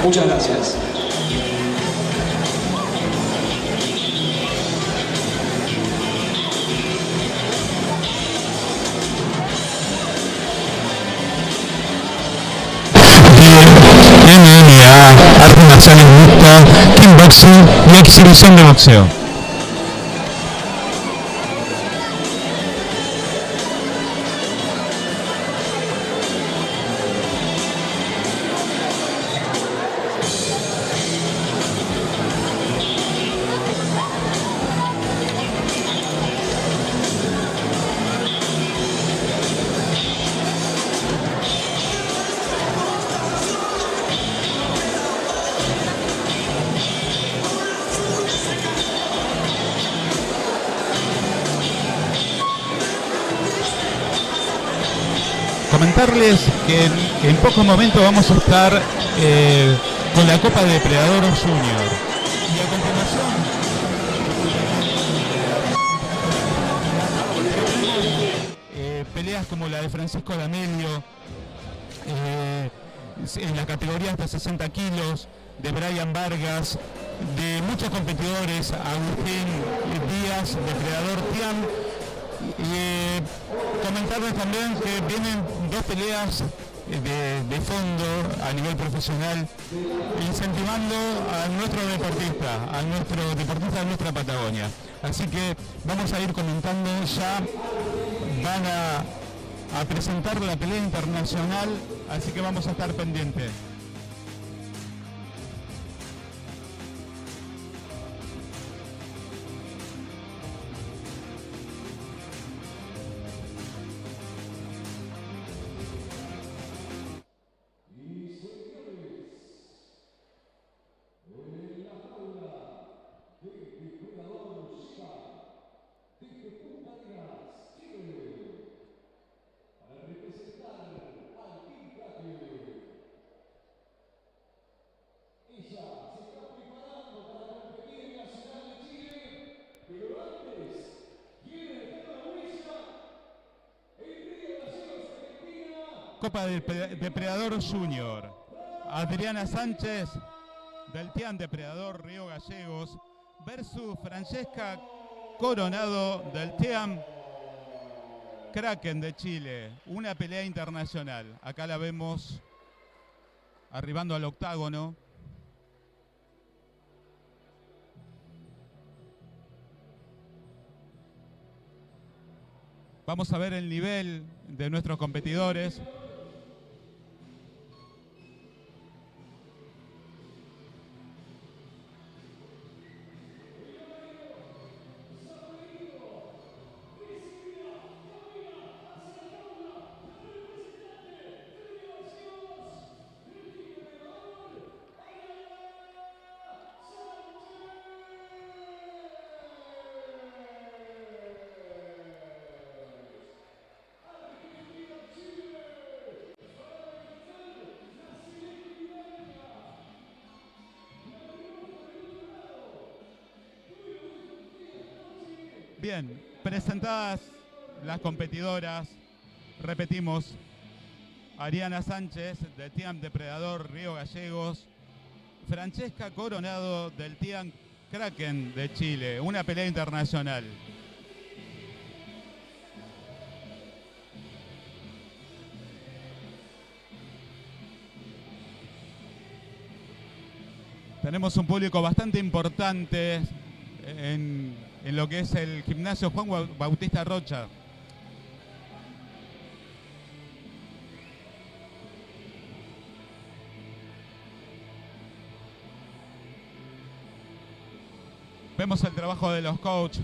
Muchas gracias. MMA, artes marciales mixtas, kickboxing y exhibición de boxeo. Comentarles que en pocos momentos vamos a estar con la Copa de Depredador Junior. Y a continuación peleas como la de Francisco D'Amelio, en la categoría hasta 60 kilos, de Brian Vargas, de muchos competidores, Agustín Díaz, Depredador Tiam. Comentarles también que vienen dos peleas de fondo a nivel profesional, incentivando a nuestro deportista de nuestra Patagonia. Así que vamos a ir comentando ya, van a presentar la pelea internacional, así que vamos a estar pendientes. Copa del Depredador Junior. Adriana Sánchez del Tiam Depredador Río Gallegos versus Francesca Coronado del Tiam Kraken de Chile. Una pelea internacional. Acá la vemos arribando al octágono. Vamos a ver el nivel de nuestros competidores. Bien, presentadas las competidoras, repetimos, Ariana Sánchez del Tiam Depredador Río Gallegos, Francesca Coronado del Tiam Kraken de Chile, una pelea internacional. Tenemos un público bastante importante en lo que es el gimnasio Juan Bautista Rocha. Vemos el trabajo de los coaches.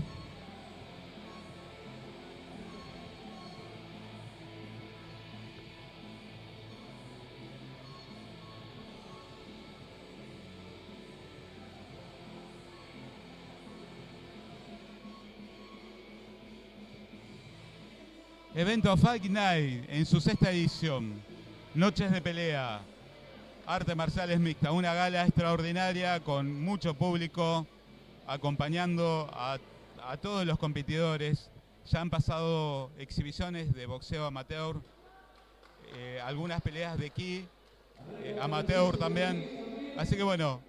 Evento Fight Night en su 6ª edición. Noches de pelea, artes marciales mixtas, una gala extraordinaria con mucho público acompañando a todos los competidores. Ya han pasado exhibiciones de boxeo amateur, algunas peleas de ki, amateur también. Así que bueno.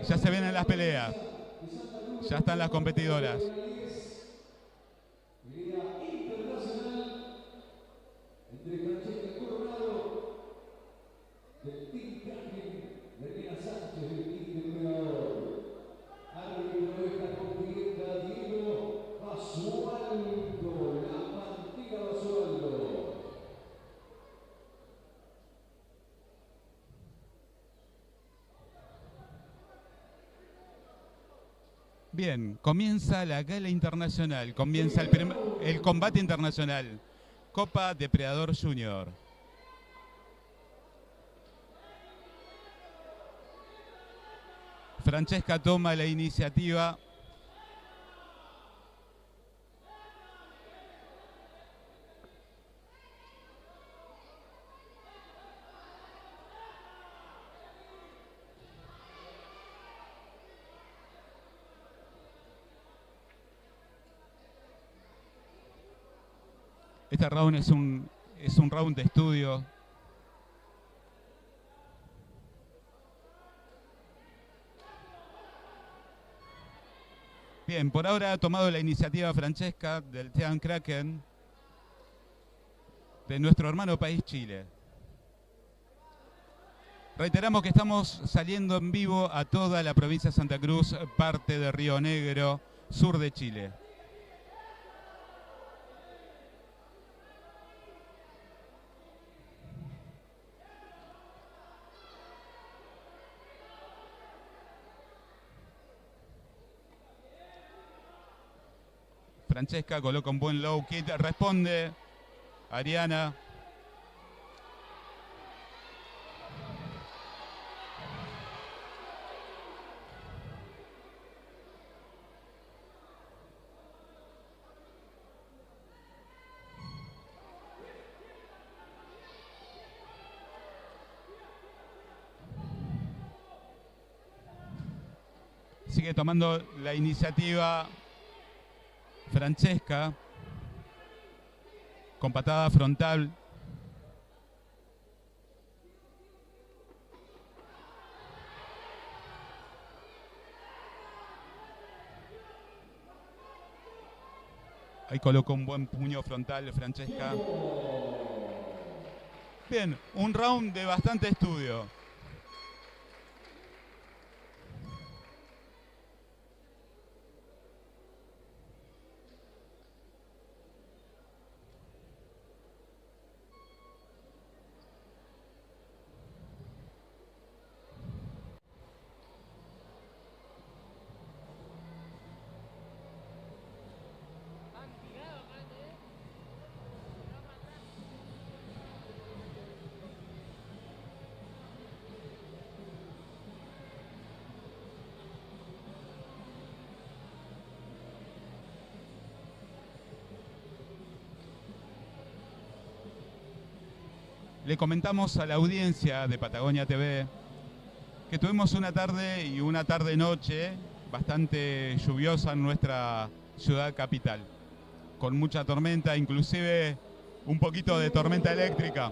Ya se vienen las peleas. Ya están las competidoras. Bien, comienza la gala internacional, comienza el combate internacional, Copa Depredador Junior. Francesca toma la iniciativa. Este round es un round de estudio. Bien, por ahora ha tomado la iniciativa Francesca del Team Kraken de nuestro hermano país Chile. Reiteramos que estamos saliendo en vivo a toda la provincia de Santa Cruz, parte de Río Negro, sur de Chile. Francesca coloca un buen low kick, responde Ariana. Sigue tomando la iniciativa Francesca con patada frontal. Ahí colocó un buen puño frontal Francesca. Bien, un round de bastante estudio. Le comentamos a la audiencia de Patagonia TV que tuvimos una tarde y una tarde-noche bastante lluviosa en nuestra ciudad capital, con mucha tormenta, inclusive un poquito de tormenta eléctrica.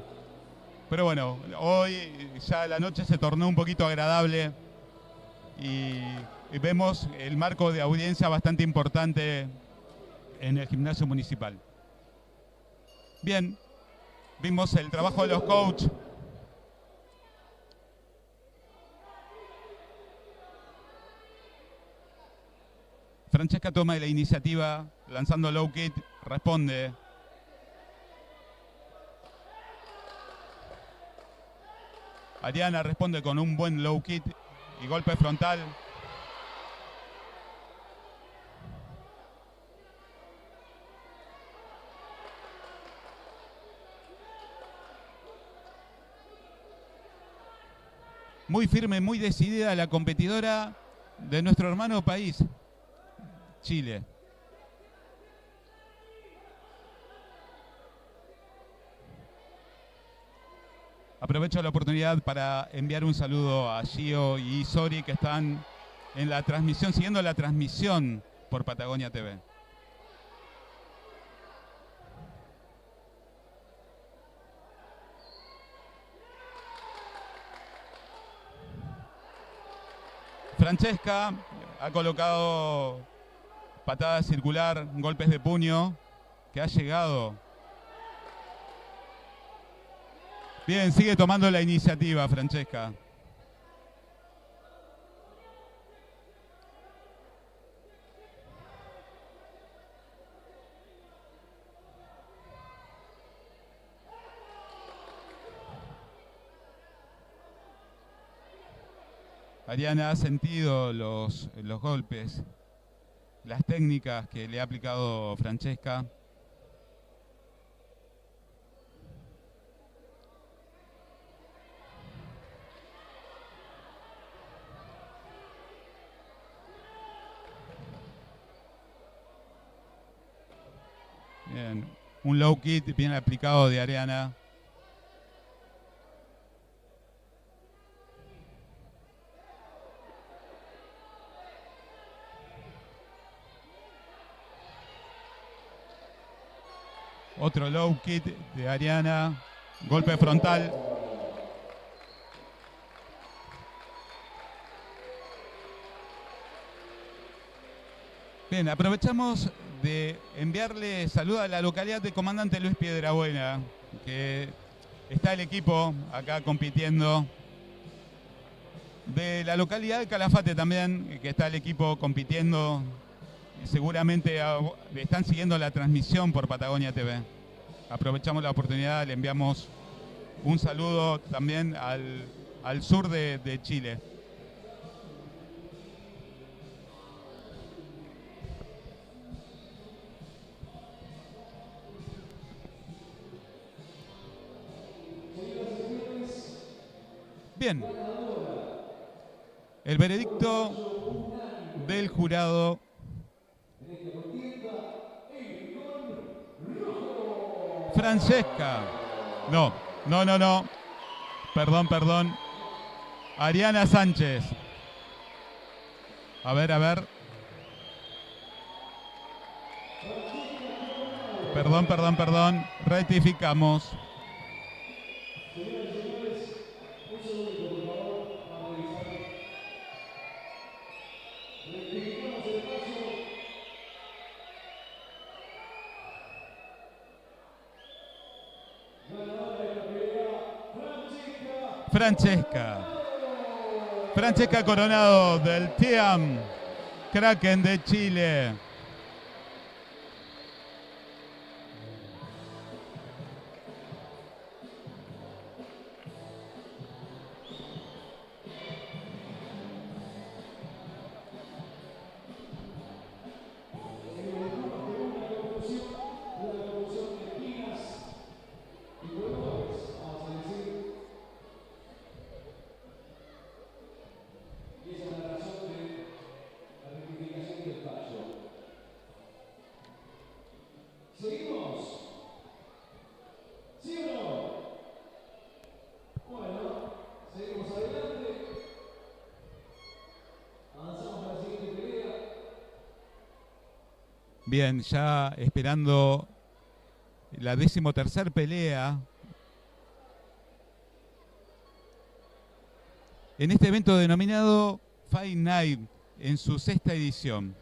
Pero bueno, hoy ya la noche se tornó un poquito agradable y vemos el marco de audiencia bastante importante en el gimnasio municipal. Bien. Vimos el trabajo de los coaches. Francesca toma la iniciativa lanzando low kick, responde. Ariana responde con un buen low kick y golpe frontal. Muy firme, muy decidida la competidora de nuestro hermano país, Chile. Aprovecho la oportunidad para enviar un saludo a Gio y Sori que están en la transmisión, siguiendo la transmisión por Patagonia TV. Francesca ha colocado patada circular, golpes de puño, que ha llegado. Bien, sigue tomando la iniciativa Francesca. Ariana ha sentido los golpes, las técnicas que le ha aplicado Francesca. Bien, un low kick bien aplicado de Ariana. Otro low kick de Ariana. Golpe frontal. Bien, aprovechamos de enviarle saludos a la localidad de Comandante Luis Piedrabuena, que está el equipo acá compitiendo. De la localidad de Calafate también, que está el equipo compitiendo. Seguramente están siguiendo la transmisión por Patagonia TV. Aprovechamos la oportunidad, le enviamos un saludo también al sur de Chile. Bien, el veredicto del jurado. Francesca. No. Perdón. Ariana Sánchez. A ver. Perdón. Rectificamos. Francesca Coronado del TEAM Kraken de Chile. Bien, ya esperando la 13ª pelea en este evento denominado Fight Night en su 6ª edición.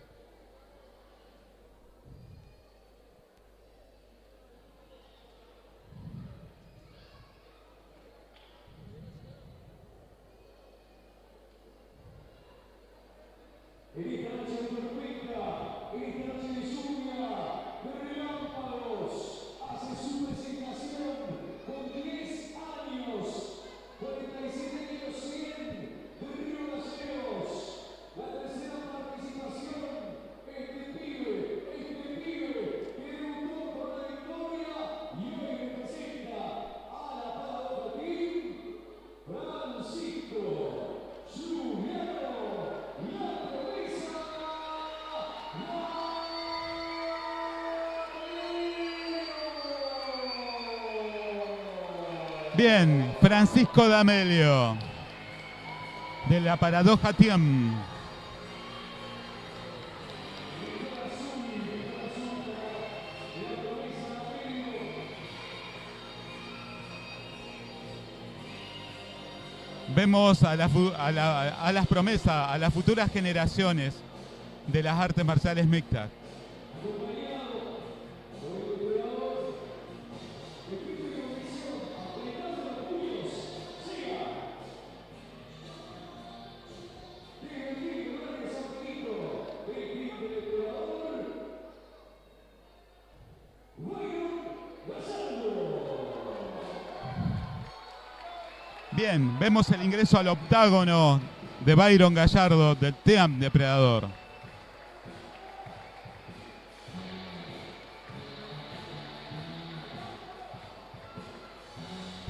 Bien, Francisco D'Amelio, de la Paradoja Team. vemos a las promesas, a las futuras generaciones de las artes marciales mixtas. Bien, vemos el ingreso al octágono de Byron Gallardo del TEAM Depredador.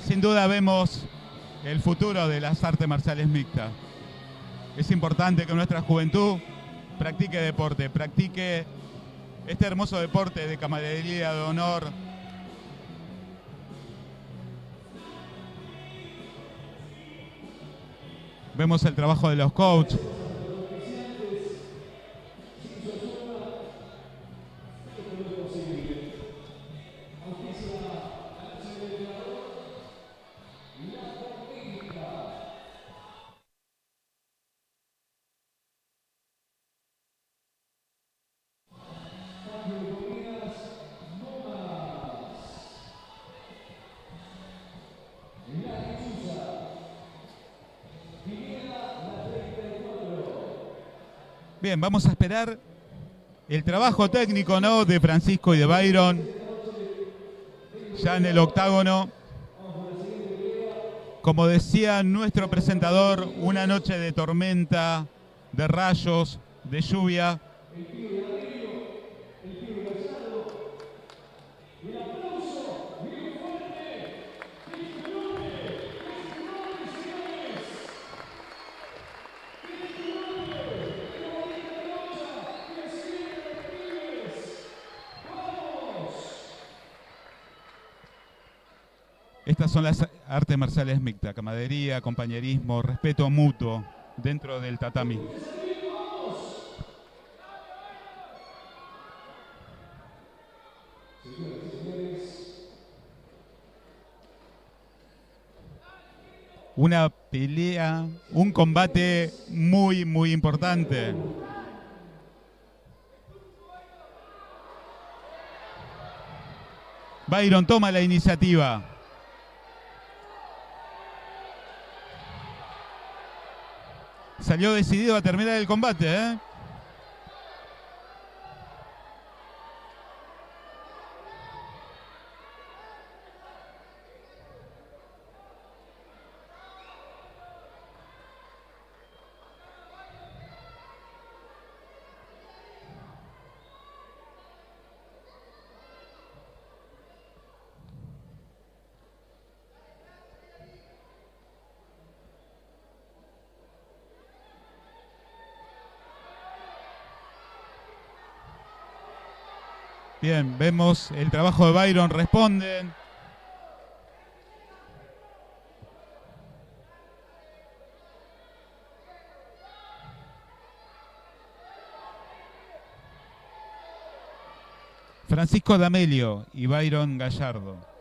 Sin duda vemos el futuro de las artes marciales mixtas. Es importante que nuestra juventud practique deporte, practique este hermoso deporte de camaradería, de honor. Vemos el trabajo de los coaches. Bien, vamos a esperar el trabajo técnico, ¿no?, de Francisco y de Byron. Ya en el octágono. Como decía nuestro presentador, una noche de tormenta, de rayos, de lluvia. Estas son las artes marciales mixtas: camaradería, compañerismo, respeto mutuo dentro del tatami. Una pelea, un combate muy, muy importante. Byron toma la iniciativa. Salió decidido a terminar el combate, ¿eh? Bien, vemos el trabajo de Byron, responden. Francisco D'Amelio y Byron Gallardo.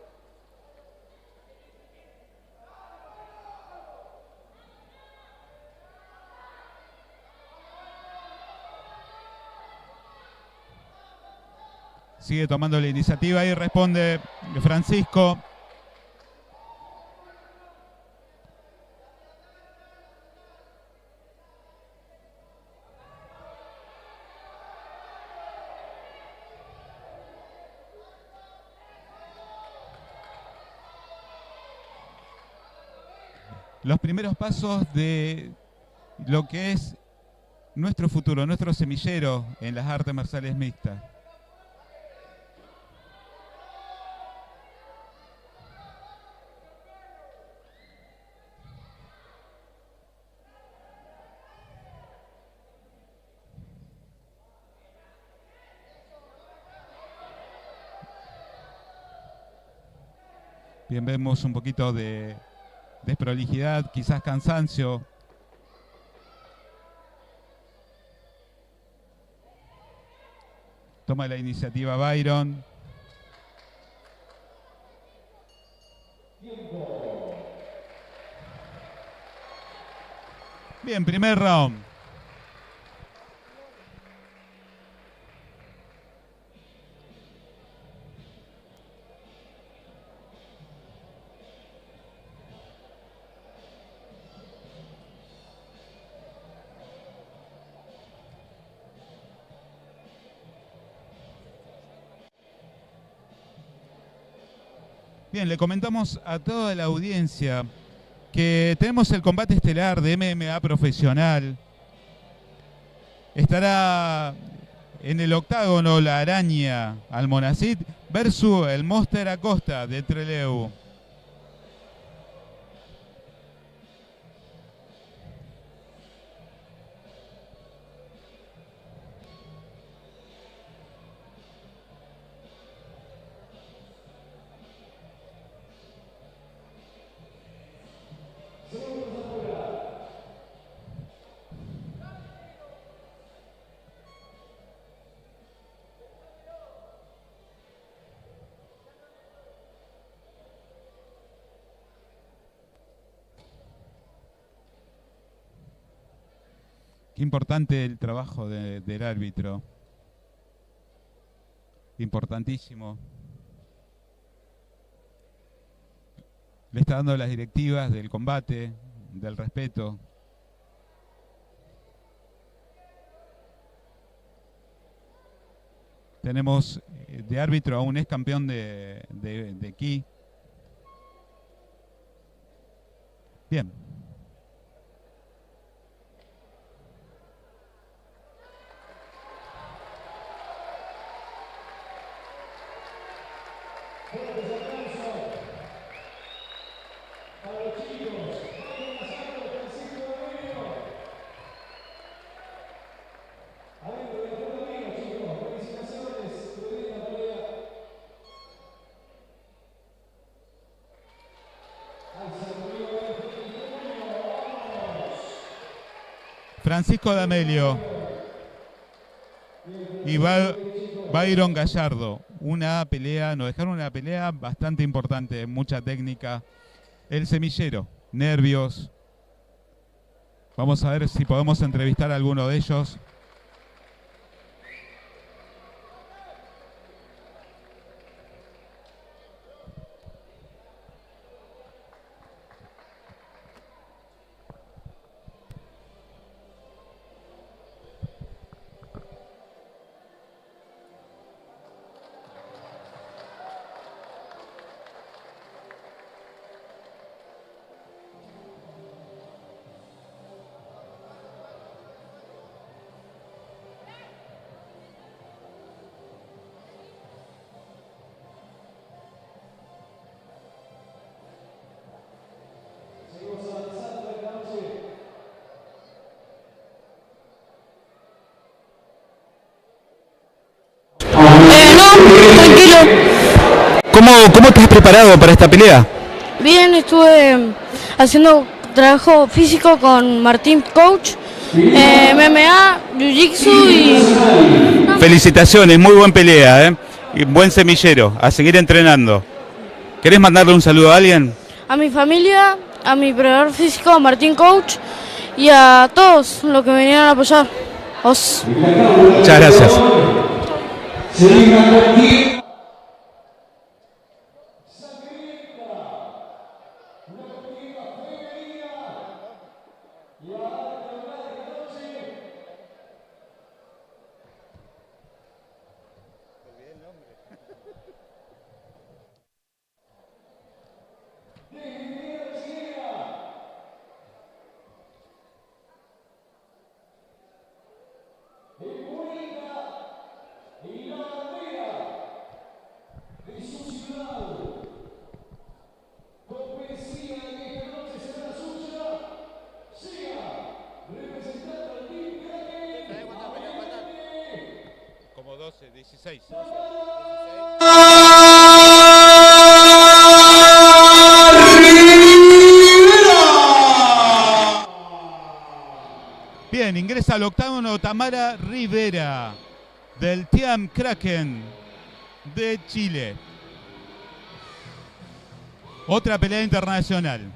Sigue tomando la iniciativa y responde Francisco. Los primeros pasos de lo que es nuestro futuro, nuestro semillero en las artes marciales mixtas. Bien, vemos un poquito de desprolijidad, quizás cansancio. Toma la iniciativa Byron. Bien, primer round. Bien, le comentamos a toda la audiencia que tenemos el combate estelar de MMA profesional. Estará en el octágono la Araña Almonacid versus el Monster Acosta de Trelew. Qué importante el trabajo del árbitro. Importantísimo. Le está dando las directivas del combate, del respeto. Tenemos de árbitro a un ex campeón de Ki. Bien. Francisco D'Amelio y Byron Gallardo. Nos dejaron una pelea bastante importante, mucha técnica. El semillero, nervios. Vamos a ver si podemos entrevistar a alguno de ellos. Tranquilo. ¿Cómo te has preparado para esta pelea? Bien, estuve haciendo trabajo físico con Martín Coach, MMA, Jiu-Jitsu y... Felicitaciones, muy buena pelea, y buen semillero, a seguir entrenando. ¿Querés mandarle un saludo a alguien? A mi familia, a mi preparador físico, a Martín Coach y a todos los que me vinieron a apoyar. Muchas gracias. Como 12, 16. Bien, ingresa al octágono Tamara Rivera del Team Kraken de Chile. Otra pelea internacional.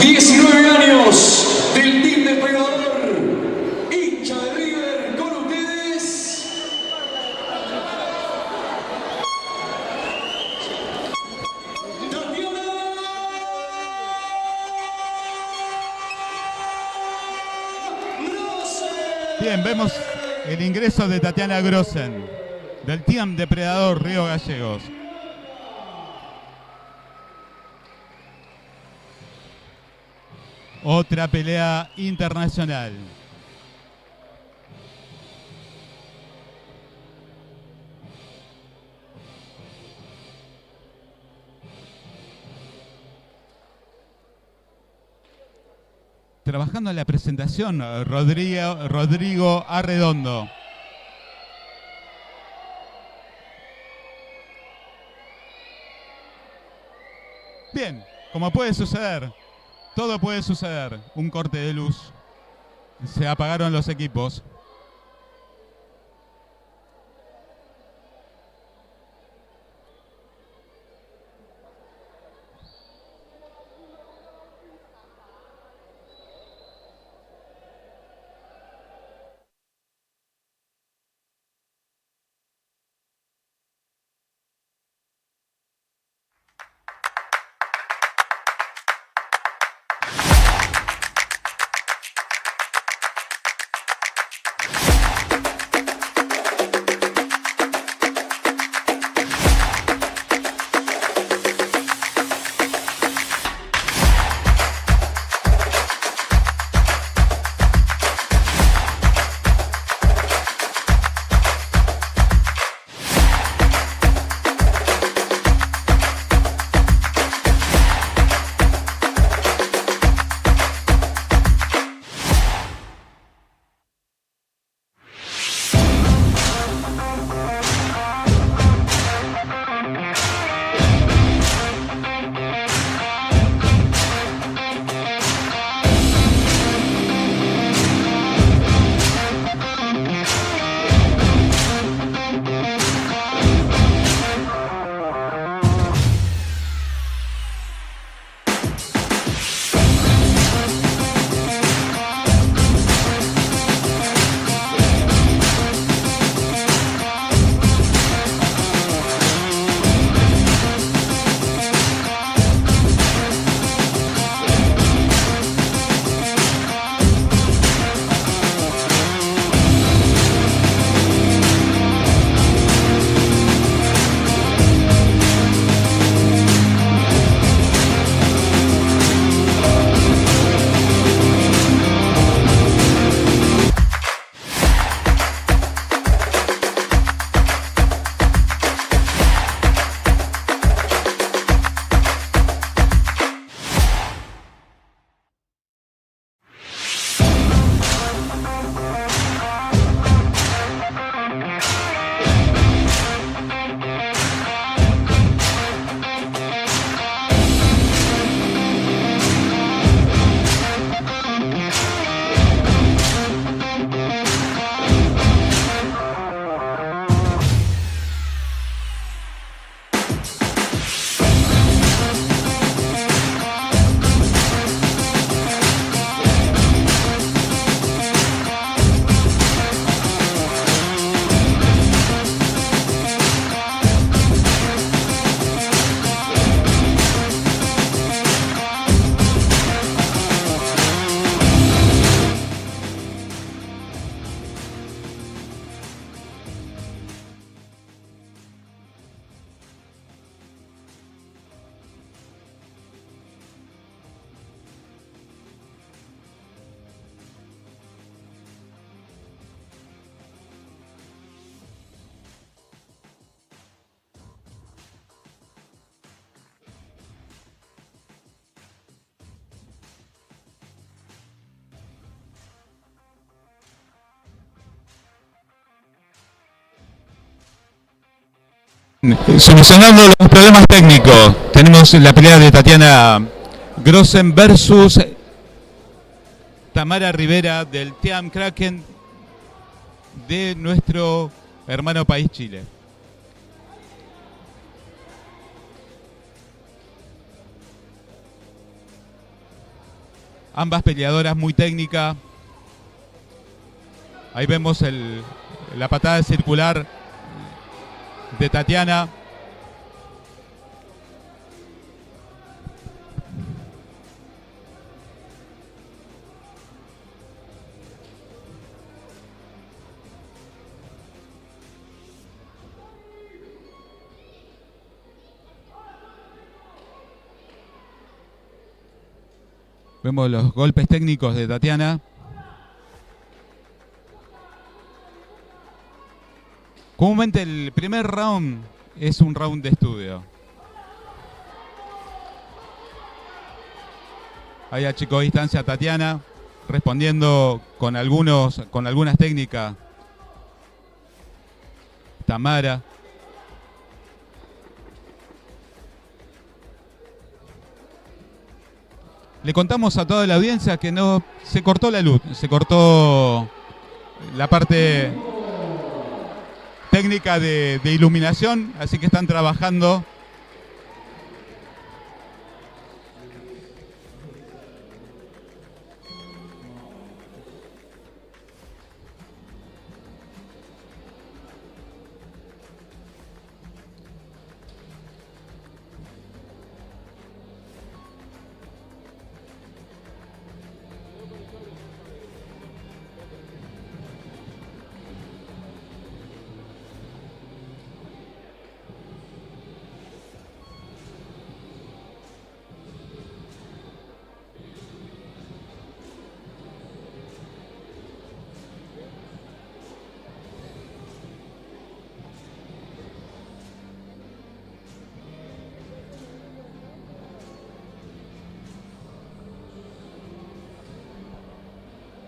19 años del Team Depredador, hincha de River, con ustedes. Tatiana Grossen. Bien, vemos el ingreso de Tatiana Grossen, del Team Depredador Río Gallegos. Otra pelea internacional. Trabajando en la presentación, Rodrigo Arredondo. Bien, como puede suceder, todo puede suceder. Un corte de luz. Se apagaron los equipos. Solucionando los problemas técnicos, tenemos la pelea de Tatiana Grossen versus Tamara Rivera del Team Kraken de nuestro hermano país Chile. Ambas peleadoras muy técnicas. Ahí vemos la patada circular de Tatiana. Vemos los golpes técnicos de Tatiana. Comúnmente el primer round es un round de estudio. Ahí achicó distancia Tatiana, respondiendo con algunas técnicas. Tamara. Le contamos a toda la audiencia que no se cortó la luz, se cortó la parte técnica de iluminación, así que están trabajando.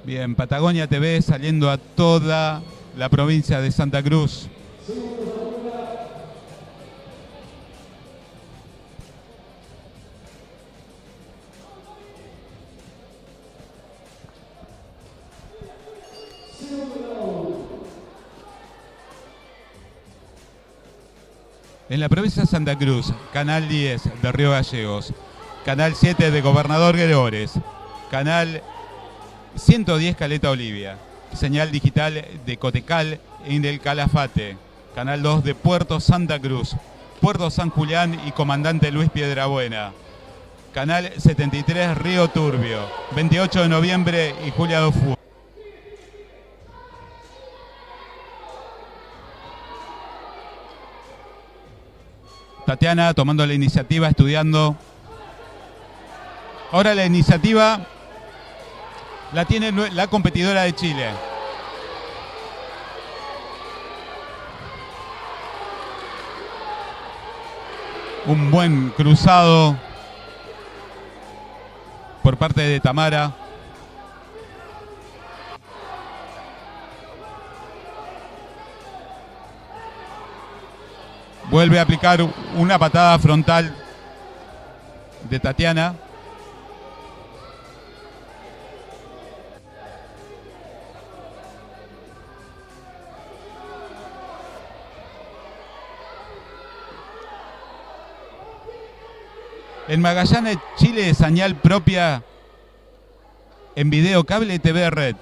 Bien, Patagonia TV saliendo a toda la provincia de Santa Cruz. En la provincia de Santa Cruz, Canal 10 de Río Gallegos, Canal 7 de Gobernador Gregores, Canal 110 Caleta Olivia, señal digital de Cotecal en el Calafate, Canal 2 de Puerto Santa Cruz, Puerto San Julián y Comandante Luis Piedrabuena, Canal 73 Río Turbio, 28 de noviembre y Julia Dofú. Tatiana tomando la iniciativa, estudiando. Ahora la iniciativa la tiene la competidora de Chile. Un buen cruzado por parte de Tamara. Vuelve a aplicar una patada frontal de Tatiana. En Magallanes, Chile, señal propia en video cable TV Red.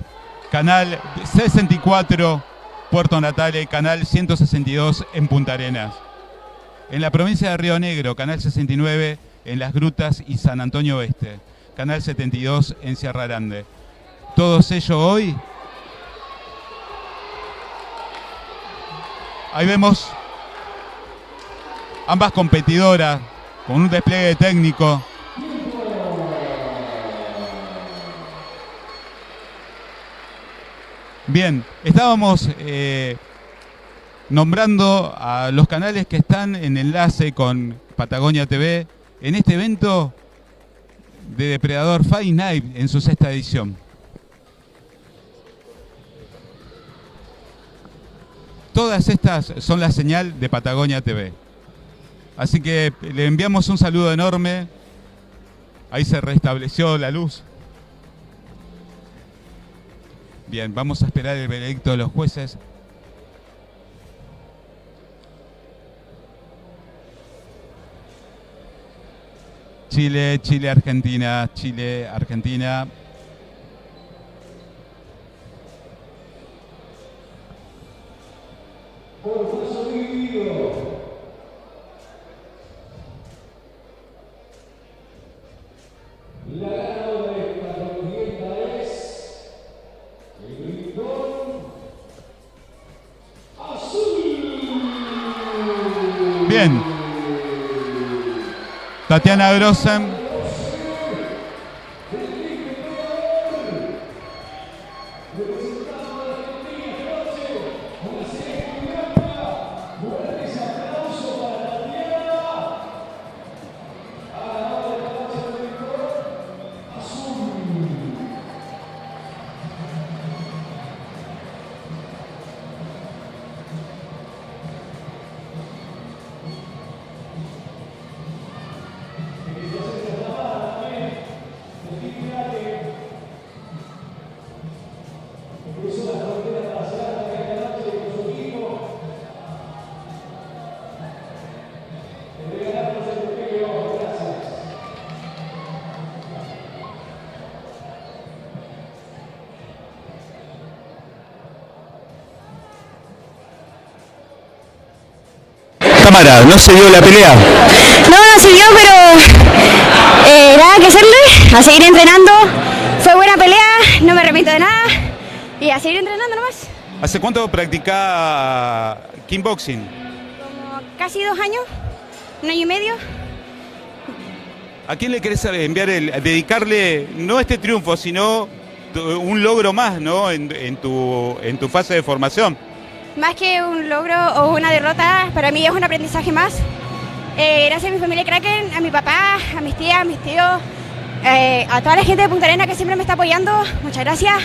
Canal 64, Puerto Natales, canal 162 en Punta Arenas. En la provincia de Río Negro, canal 69 en Las Grutas y San Antonio Oeste. Canal 72 en Sierra Grande. Todos ellos hoy. Ahí vemos ambas competidoras con un despliegue técnico. Bien, estábamos nombrando a los canales que están en enlace con Patagonia TV en este evento de Depredador Fight Night en su 6ª edición. Todas estas son la señal de Patagonia TV. Así que le enviamos un saludo enorme. Ahí se restableció la luz. Bien, vamos a esperar el veredicto de los jueces. Chile, Chile-Argentina, Chile-Argentina. Bien. Tatiana Grossen. Cámara, ¿no se dio la pelea? No se dio, pero nada que hacerle, a seguir entrenando. Fue buena pelea, no me arrepiento de nada y a seguir entrenando nomás. ¿Hace cuánto practica kickboxing? Como casi 2 años, 1 año y medio. ¿A quién le querés enviar dedicarle no este triunfo, sino un logro más, ¿no? en tu fase de formación? Más que un logro o una derrota, para mí es un aprendizaje más. Gracias a mi familia Kraken, a mi papá, a mis tías, a mis tíos, a toda la gente de Punta Arenas que siempre me está apoyando. Muchas gracias.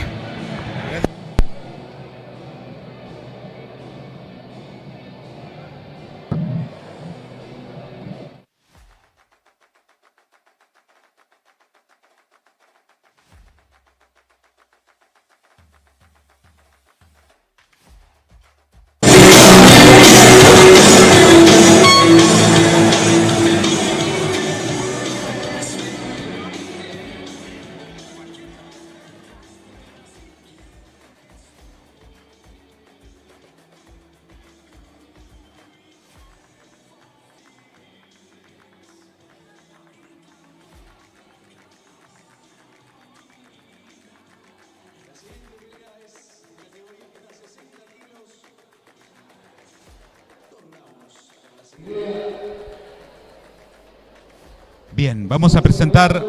Bien, vamos a presentar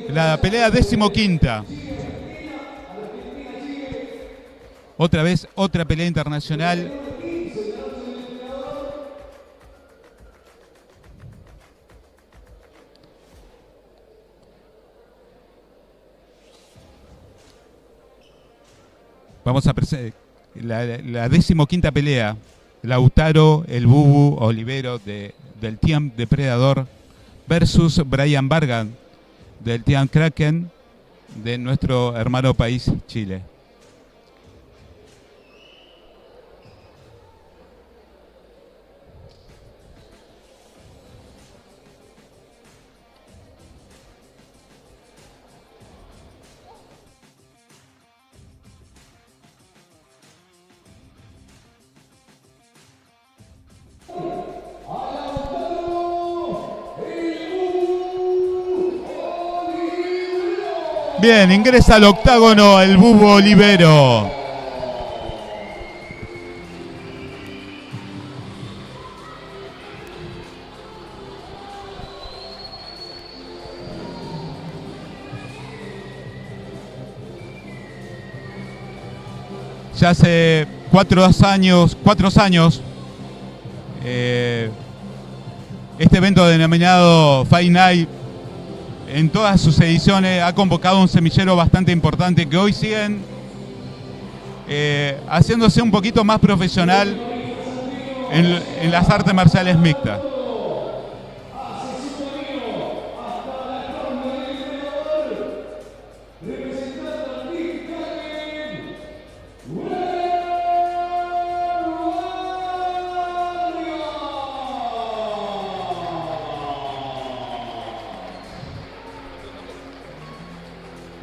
la pelea 15ª. Otra vez, otra pelea internacional. Vamos a presentar la 15ª pelea. Lautaro, el Bubu Olivero del Team Depredador versus Brian Vargas del Team Kraken de nuestro hermano país Chile. Bien, ingresa al octágono el Bubu Olivero. Ya hace 4 años, este evento denominado Fight Night, en todas sus ediciones ha convocado un semillero bastante importante que hoy siguen haciéndose un poquito más profesional en las artes marciales mixtas.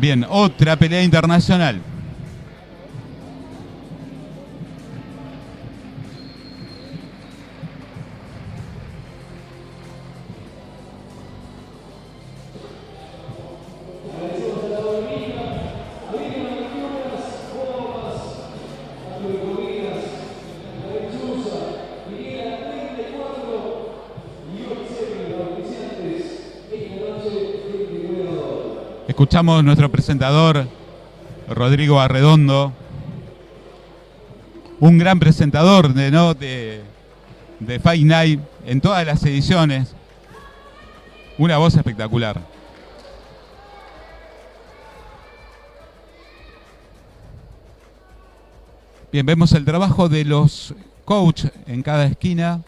Bien, otra pelea internacional. Escuchamos nuestro presentador, Rodrigo Arredondo, un gran presentador de Fight Night en todas las ediciones, una voz espectacular. Bien, vemos el trabajo de los coach en cada esquina.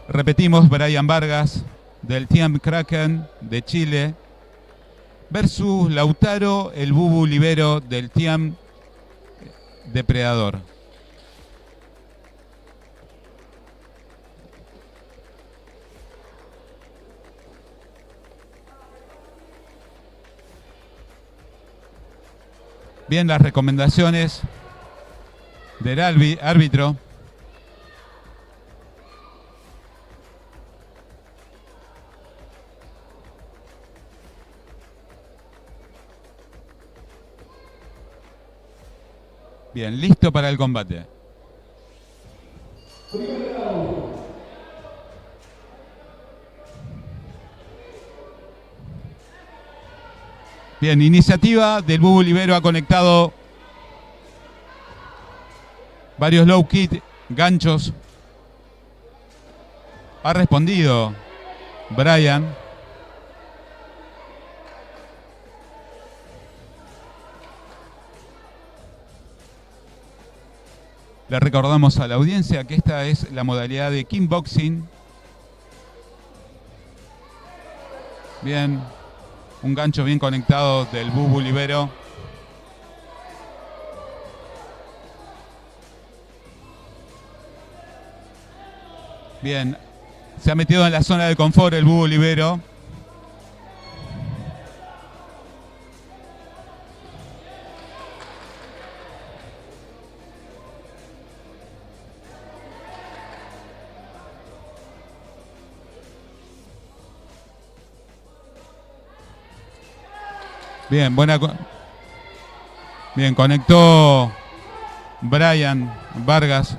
Repetimos, Brian Vargas del Team Kraken de Chile versus Lautaro el Bubu Libero del Team Depredador. Bien, las recomendaciones del árbitro. Bien, listo para el combate. Bien, iniciativa del Bubu Libero, ha conectado varios low kick, ganchos. Ha respondido Brian. Le recordamos a la audiencia que esta es la modalidad de kickboxing. Bien, un gancho bien conectado del Bubu Libero. Bien, se ha metido en la zona de confort el Bubu Libero. Bien, bien, conectó Brian Vargas.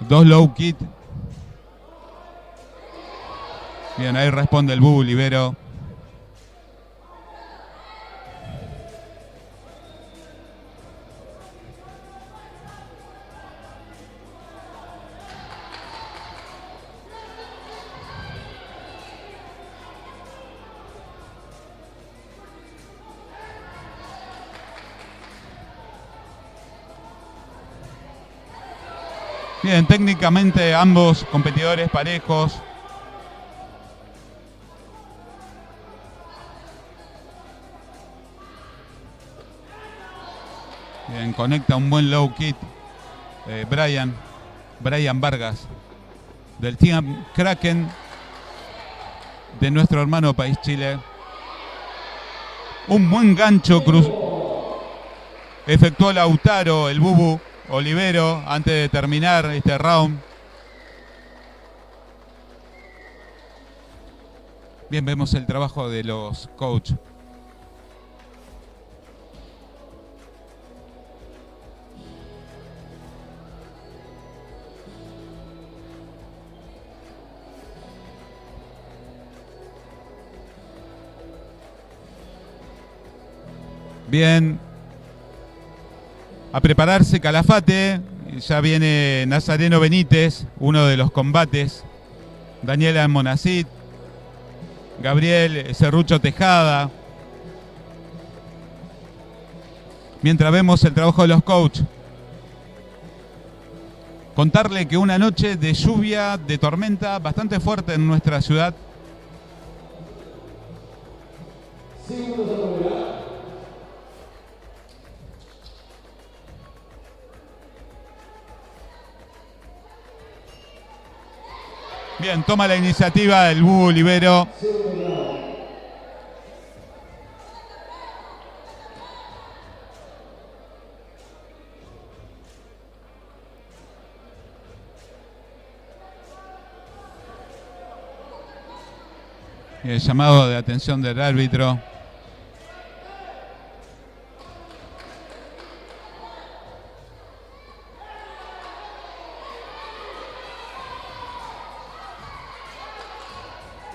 Dos low kick. Bien, ahí responde el Bubu Libero. Bien, técnicamente ambos competidores parejos. Bien, conecta un buen low kick Brian Vargas del Team Kraken de nuestro hermano país Chile. Un buen gancho efectuó Lautaro el Bubu Libero antes de terminar este round. Bien, vemos el trabajo de los coach. Bien. A prepararse Calafate, ya viene Nazareno Benítez, uno de los combates, Daniela Monacid, Gabriel Cerrucho Tejada. Mientras vemos el trabajo de los coaches. Contarle que una noche de lluvia, de tormenta bastante fuerte en nuestra ciudad. Bien, toma la iniciativa el Bubu Libero. Y el llamado de atención del árbitro.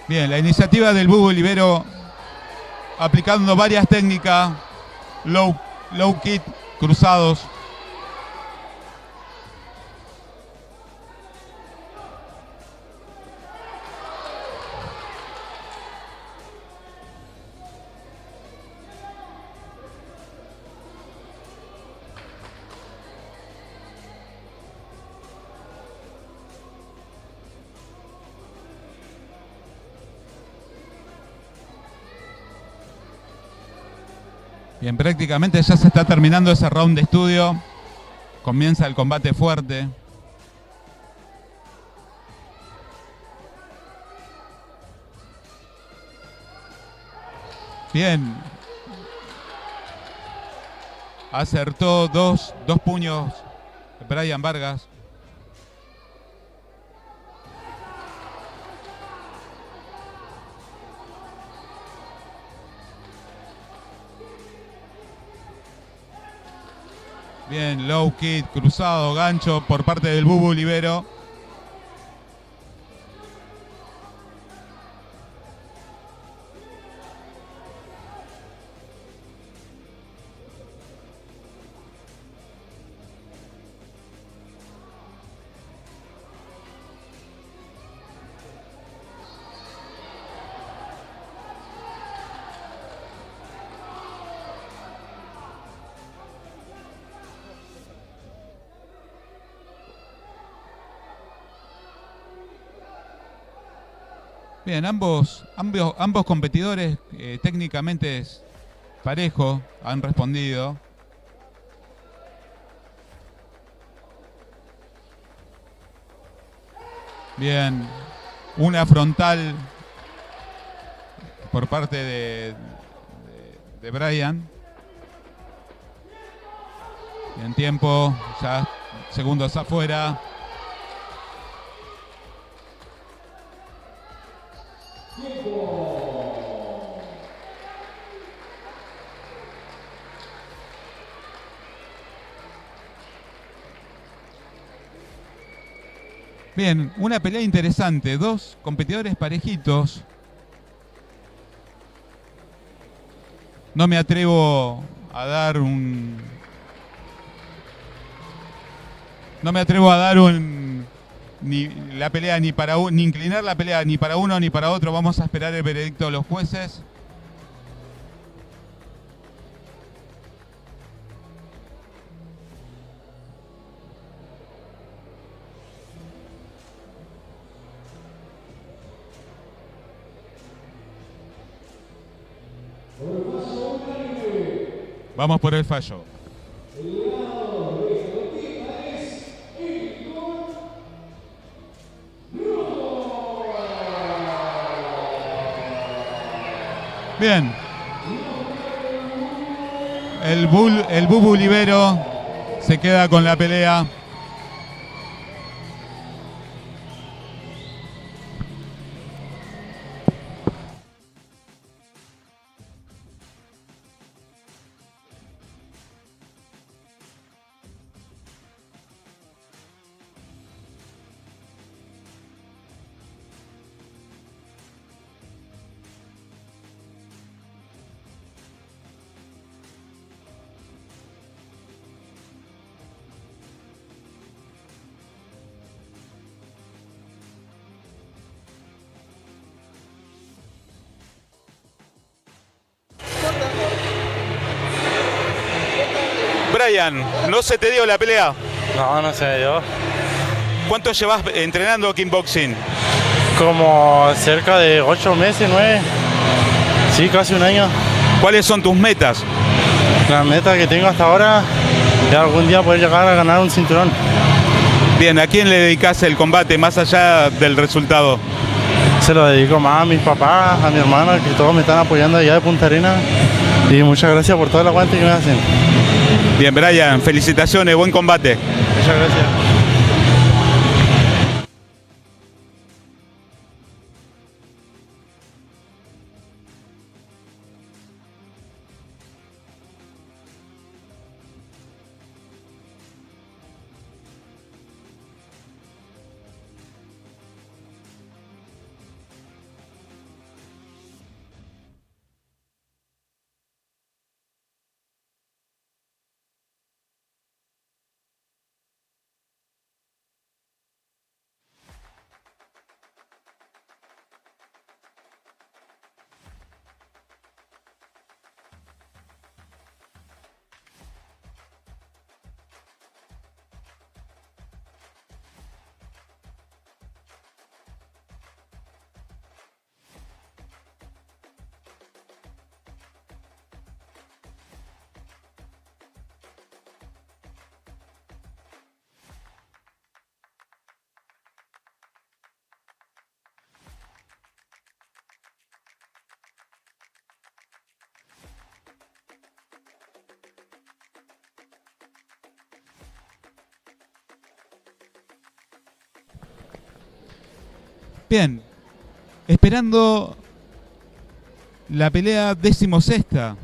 Bien, la iniciativa del Bubu Libero aplicando varias técnicas, low kick, cruzados. Bien, prácticamente ya se está terminando ese round de estudio. Comienza el combate fuerte. Bien. Acertó dos puños Brian Vargas. Bien, low kick, cruzado, gancho por parte del Bubu Libero. Bien, ambos competidores técnicamente parejos han respondido. Bien, una frontal por parte de Brian. Bien, tiempo, ya segundos afuera. Bien, una pelea interesante, dos competidores parejitos. No me atrevo a dar ni la pelea ni inclinar la pelea ni para uno ni para otro. Vamos a esperar el veredicto de los jueces. Vamos por el fallo. Bien. El Bubu Libero se queda con la pelea. Brian, ¿no se te dio la pelea? No, no se me dio. ¿Cuánto llevas entrenando kickboxing? Como cerca de 8 meses, 9. Sí, casi un año. ¿Cuáles son tus metas? La meta que tengo hasta ahora es algún día poder llegar a ganar un cinturón. Bien, ¿a quién le dedicás el combate más allá del resultado? Se lo dedico más a mis papás, a mi hermano, que todos me están apoyando allá de Punta Arenas. Y muchas gracias por todo el aguante que me hacen. Bien, Brian, felicitaciones, buen combate. Muchas gracias. Bien, esperando la pelea 16ª.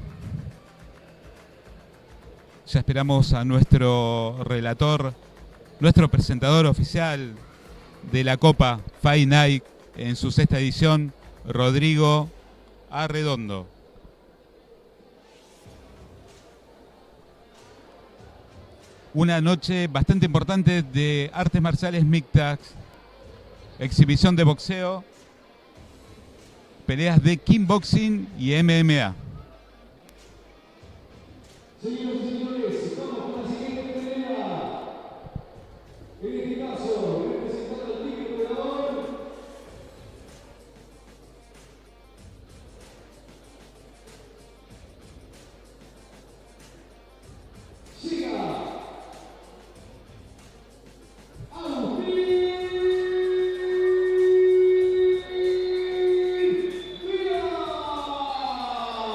Ya esperamos a nuestro relator, nuestro presentador oficial de la Copa Fight Night en su 6ª edición, Rodrigo Arredondo. Una noche bastante importante de artes marciales mixtas, exhibición de boxeo, peleas de kickboxing y MMA. Señoras y señores, vamos con la siguiente pelea. En este caso, representando al Tigre Predador. Llega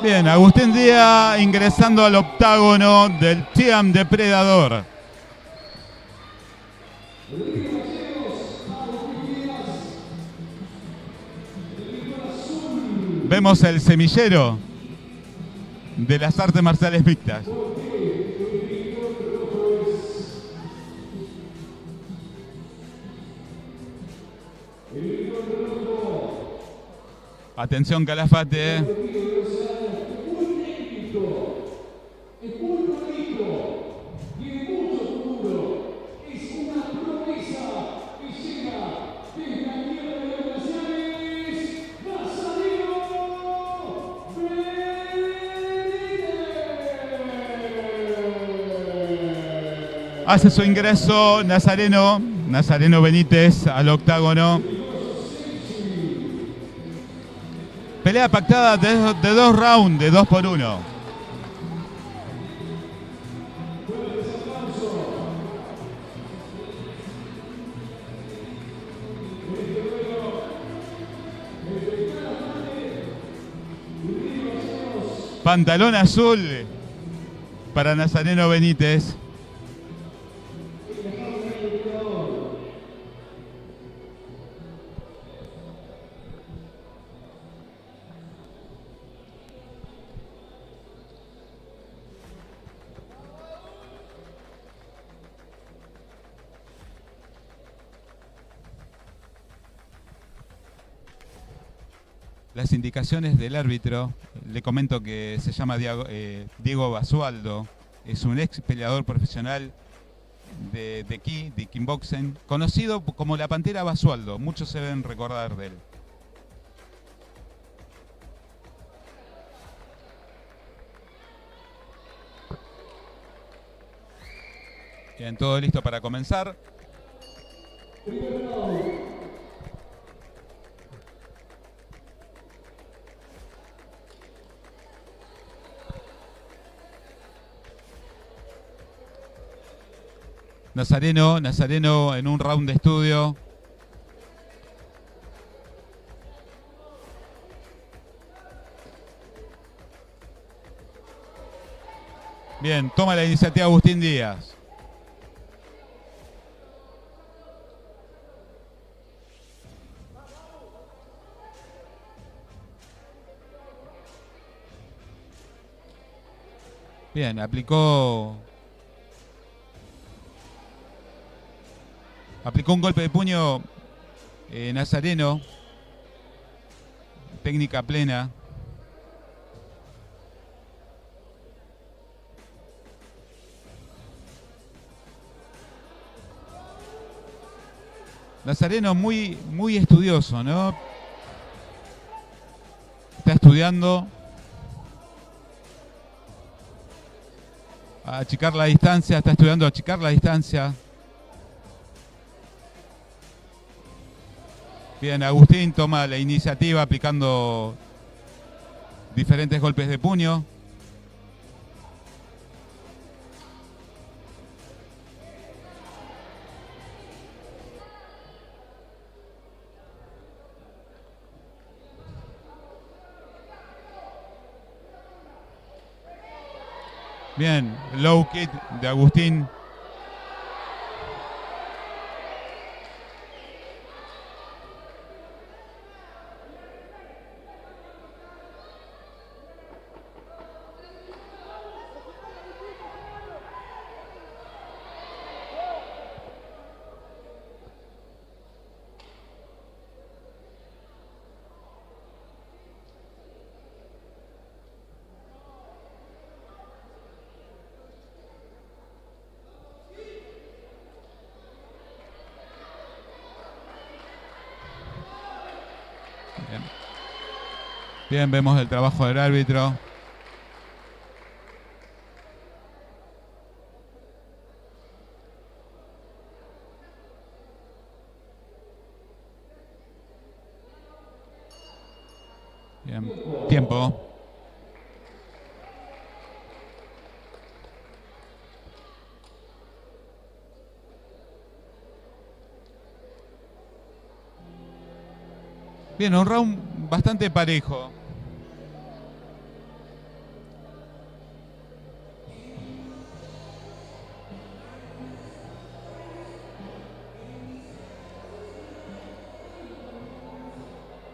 Bien, Agustín Díaz ingresando al octágono del Team Depredador. Vemos el semillero de las artes marciales mixtas. Atención, Calafate. Hace su ingreso Nazareno Benítez al octágono. Pelea pactada de 2 rounds, de 2 por 1. Pantalón azul para Nazareno Benítez. Las indicaciones del árbitro, le comento que se llama Diego Basualdo, es un ex peleador profesional de kickboxing, conocido como la Pantera Basualdo, muchos se deben recordar de él. Bien, todo listo para comenzar. Nazareno en un round de estudio. Bien, toma la iniciativa Agustín Díaz. Bien, aplicó un golpe de puño Nazareno, técnica plena. Nazareno muy estudioso, ¿no? Está estudiando a achicar la distancia, está estudiando a achicar la distancia. Bien, Agustín toma la iniciativa aplicando diferentes golpes de puño. Bien, low kick de Agustín. Bien, vemos el trabajo del árbitro. Bien, tiempo. Bien, un round bastante parejo.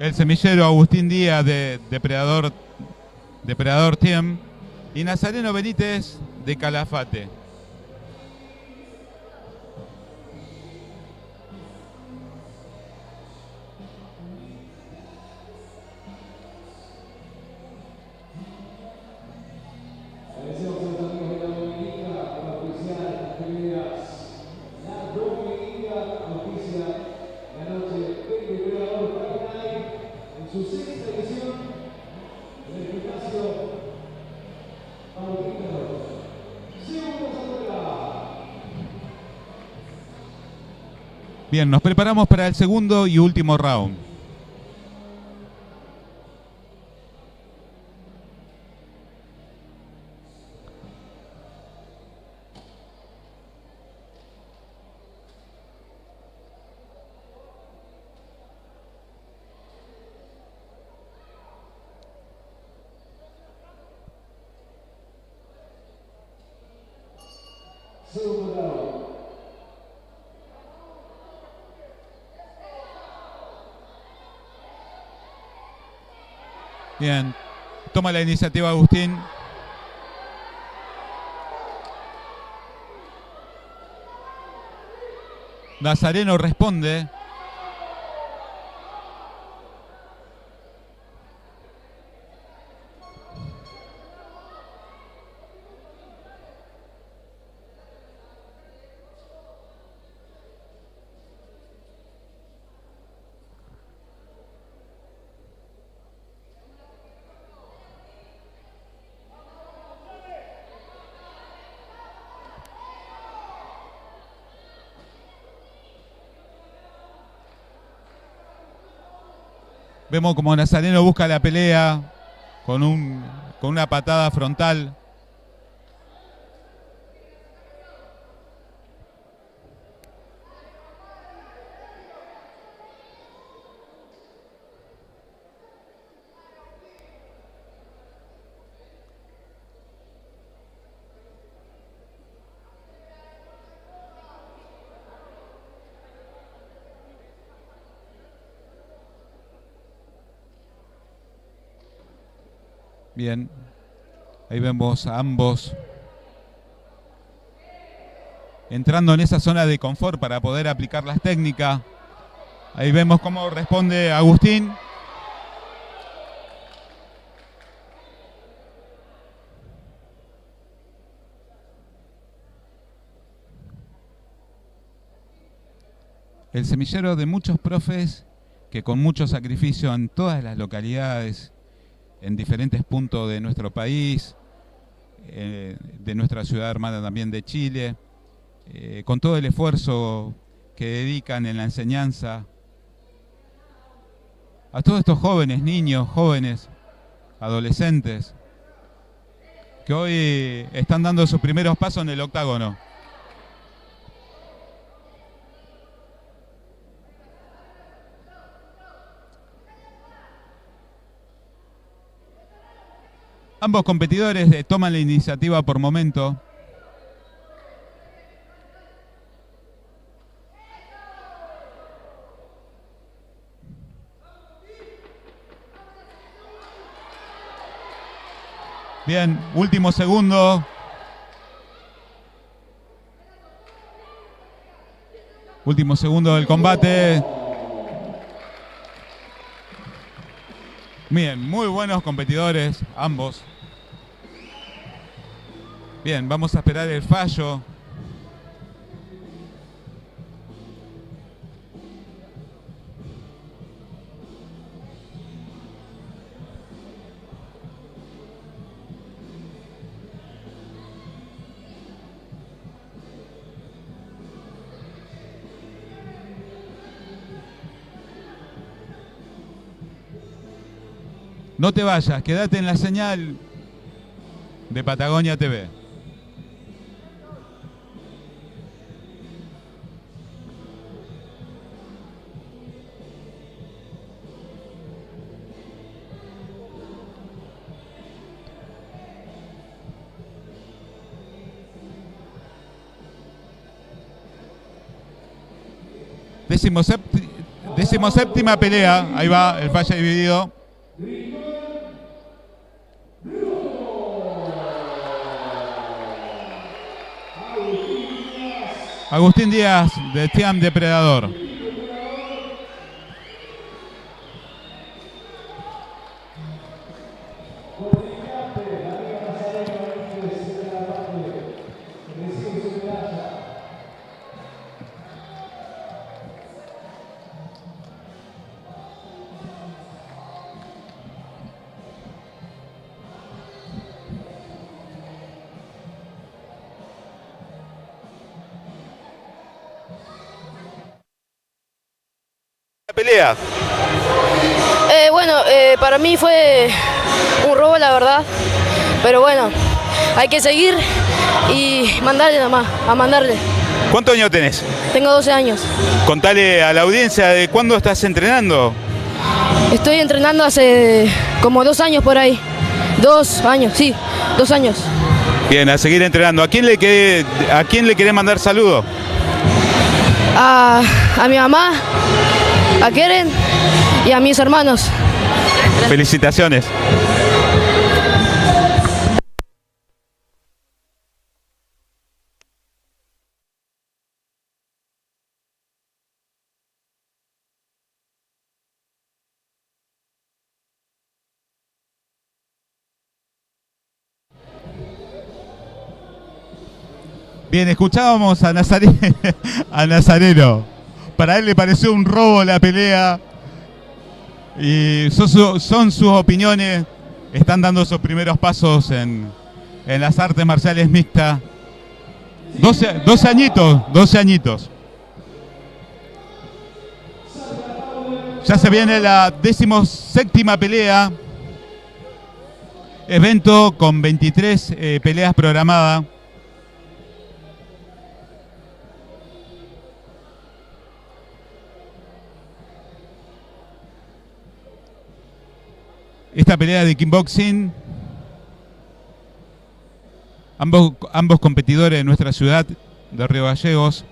El semillero Agustín Díaz de Depredador Team y Nazareno Benítez de Calafate. Bien, nos preparamos para el segundo y último round. Bien, toma la iniciativa Agustín. Nazareno responde. Vemos como Nazareno busca la pelea con una patada frontal. Bien, ahí vemos a ambos entrando en esa zona de confort para poder aplicar las técnicas. Ahí vemos cómo responde Agustín. El semillero de muchos profes que con mucho sacrificio en todas las localidades, en diferentes puntos de nuestro país, de nuestra ciudad hermana también de Chile, con todo el esfuerzo que dedican en la enseñanza, a todos estos jóvenes, niños, jóvenes, adolescentes, que hoy están dando sus primeros pasos en el octágono. Ambos competidores toman la iniciativa por momento. Bien, último segundo. Último segundo del combate. Bien, muy buenos competidores, ambos. Bien, vamos a esperar el fallo. No te vayas, quédate en la señal de Patagonia TV. Decimoséptima pelea, ahí va el fallo dividido. Agustín Díaz de Team Depredador. Pelea. Para mí fue un robo, la verdad. Pero bueno, hay que seguir y mandarle nomás, a mandarle. ¿Cuántos años tenés? Tengo 12 años. Contale a la audiencia de cuándo estás entrenando. Estoy entrenando hace como 2 años por ahí. 2 años, sí, 2 años. Bien, a seguir entrenando. ¿A quién le querés mandar saludos? A mi mamá, a Keren y a mis hermanos. Felicitaciones. Bien, escuchábamos a Nazareno. Para él le pareció un robo la pelea. Y son sus opiniones. Están dando sus primeros pasos en las artes marciales mixtas. 12 añitos. Ya se viene la 17ª pelea. Evento con 23 peleas programadas. Esta pelea de kickboxing, ambos competidores de nuestra ciudad de Río Gallegos.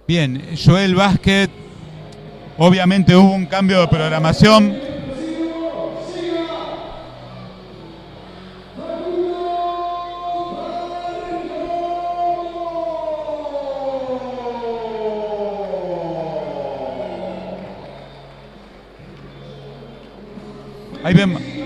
Bien, Joel Vázquez, obviamente hubo un cambio de programación. Ahí ven.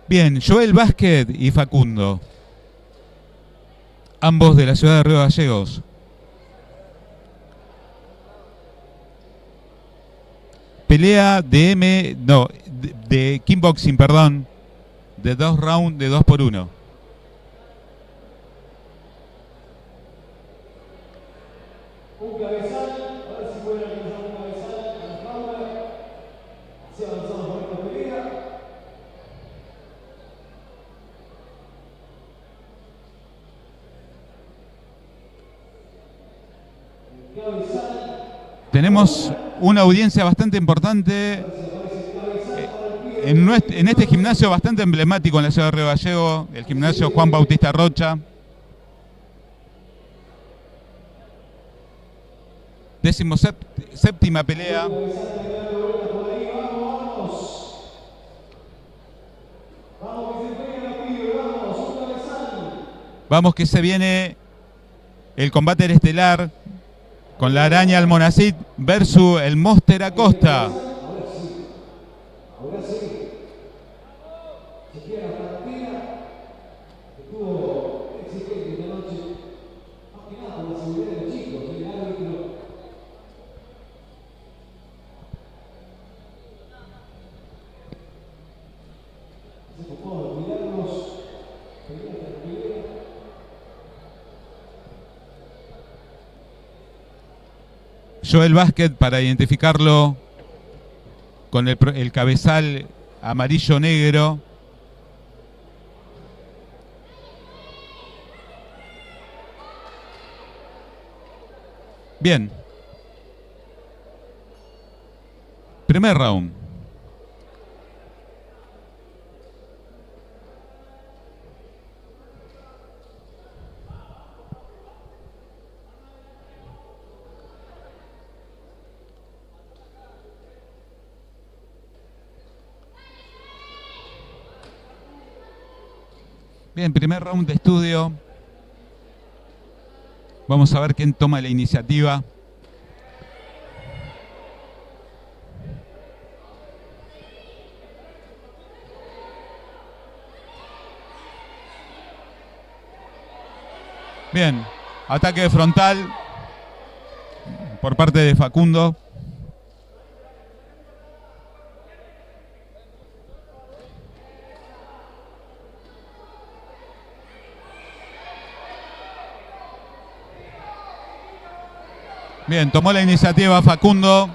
Bien, Joel Vázquez y Facundo, ambos de la ciudad de Río Gallegos. Pelea de kickboxing, perdón, de 2 rounds de 2 por 1. Un cabezal, a ver si pueden alcanzar un cabezal a la jaula. Así avanzamos por esta pelea. Tenemos una audiencia bastante importante en este gimnasio bastante emblemático en la ciudad de Río Gallegos, el gimnasio Juan Bautista Rocha. 17ª pelea. Vamos que se viene el combate estelar con la araña Almonacid versus el Monster Acosta. Ahora sí. Chequea la partida. Estuvo exigente esta noche. Más que nada por la seguridad de los chicos, el árbitro. Se ocupó de cuidarnos. Joel Vázquez, para identificarlo con el cabezal amarillo-negro. Bien. Primer round. Bien, primer round de estudio. Vamos a ver quién toma la iniciativa. Bien, ataque frontal por parte de Facundo. Bien, tomó la iniciativa Facundo.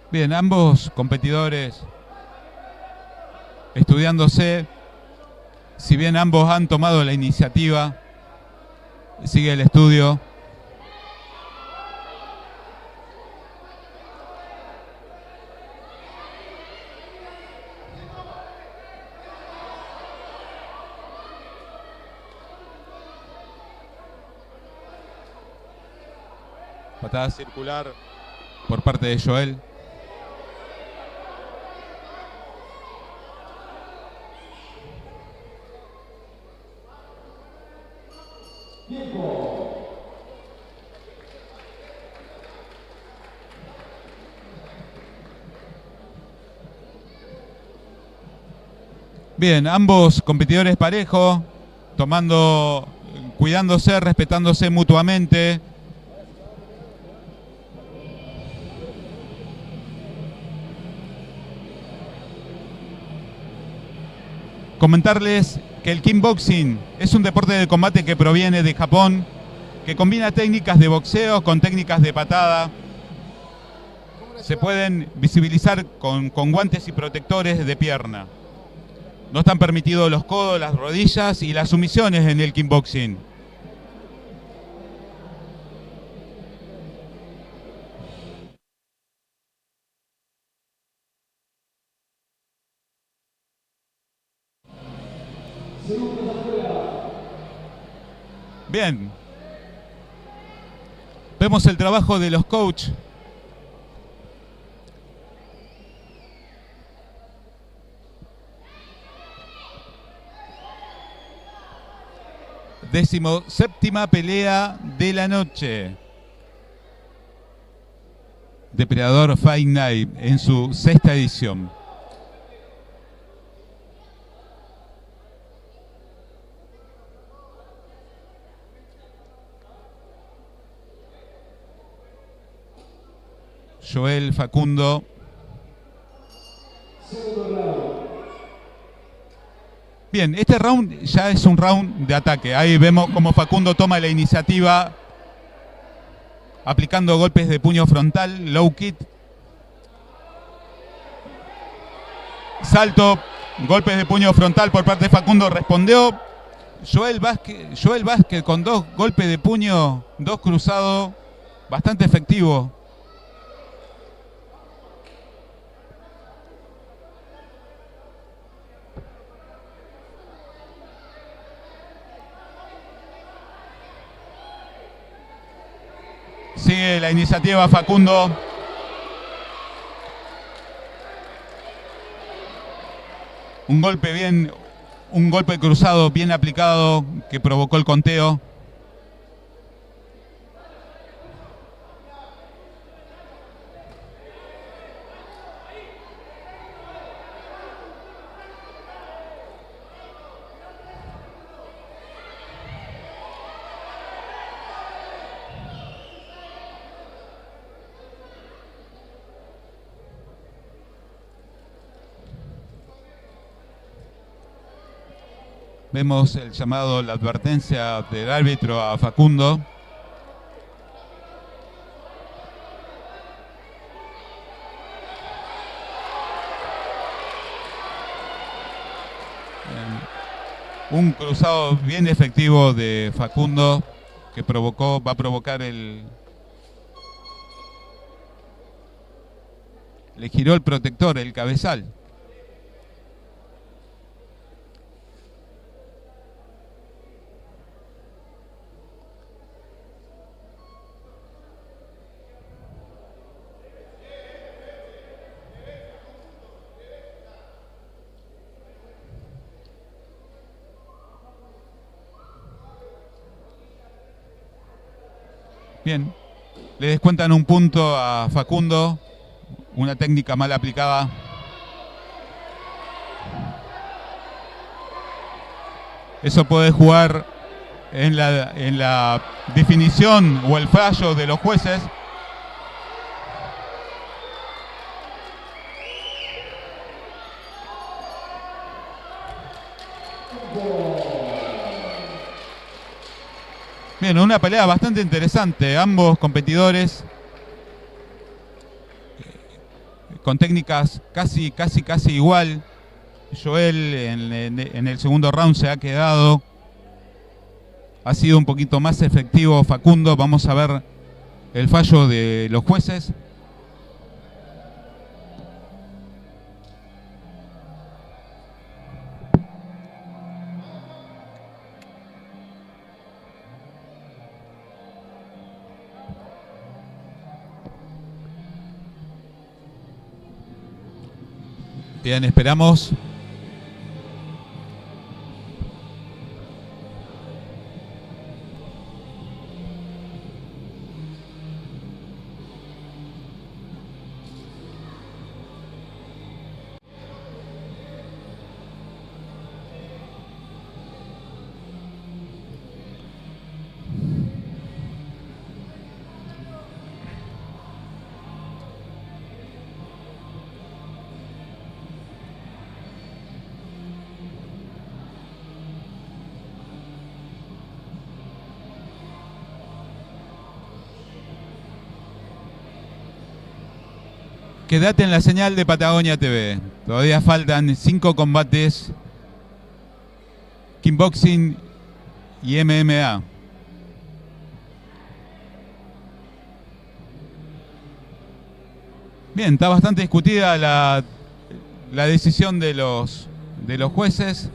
Bien, ambos competidores estudiándose, si bien ambos han tomado la iniciativa, sigue el estudio. Patada circular por parte de Joel. Bien, ambos competidores parejos, cuidándose, respetándose mutuamente. Comentarles que el kickboxing es un deporte de combate que proviene de Japón, que combina técnicas de boxeo con técnicas de patada. Se pueden visibilizar con guantes y protectores de pierna. No están permitidos los codos, las rodillas y las sumisiones en el kickboxing. Bien. Vemos el trabajo de los coaches. Decimoséptima pelea de la noche. Depredador Fight Night en su 6ª edición. Joel Facundo. Bien, este round ya es un round de ataque. Ahí vemos cómo Facundo toma la iniciativa aplicando golpes de puño frontal, low kick. Salto, golpes de puño frontal por parte de Facundo, respondió. Joel Vázquez con 2 golpes de puño, 2 cruzados, bastante efectivo. Sigue la iniciativa Facundo. Un golpe cruzado bien aplicado que provocó el conteo. Vemos el llamado, la advertencia del árbitro a Facundo. Un cruzado bien efectivo de Facundo que va a provocar le giró el protector, el cabezal. Bien, le descuentan un punto a Facundo, una técnica mal aplicada. Eso puede jugar en la definición o el fallo de los jueces. Bien, una pelea bastante interesante. Ambos competidores con técnicas casi igual. Joel en el segundo round se ha quedado. Ha sido un poquito más efectivo Facundo. Vamos a ver el fallo de los jueces. Bien, esperamos. Quédate en la señal de Patagonia TV. Todavía faltan 5 combates. Kickboxing y MMA. Bien, está bastante discutida la decisión de los jueces.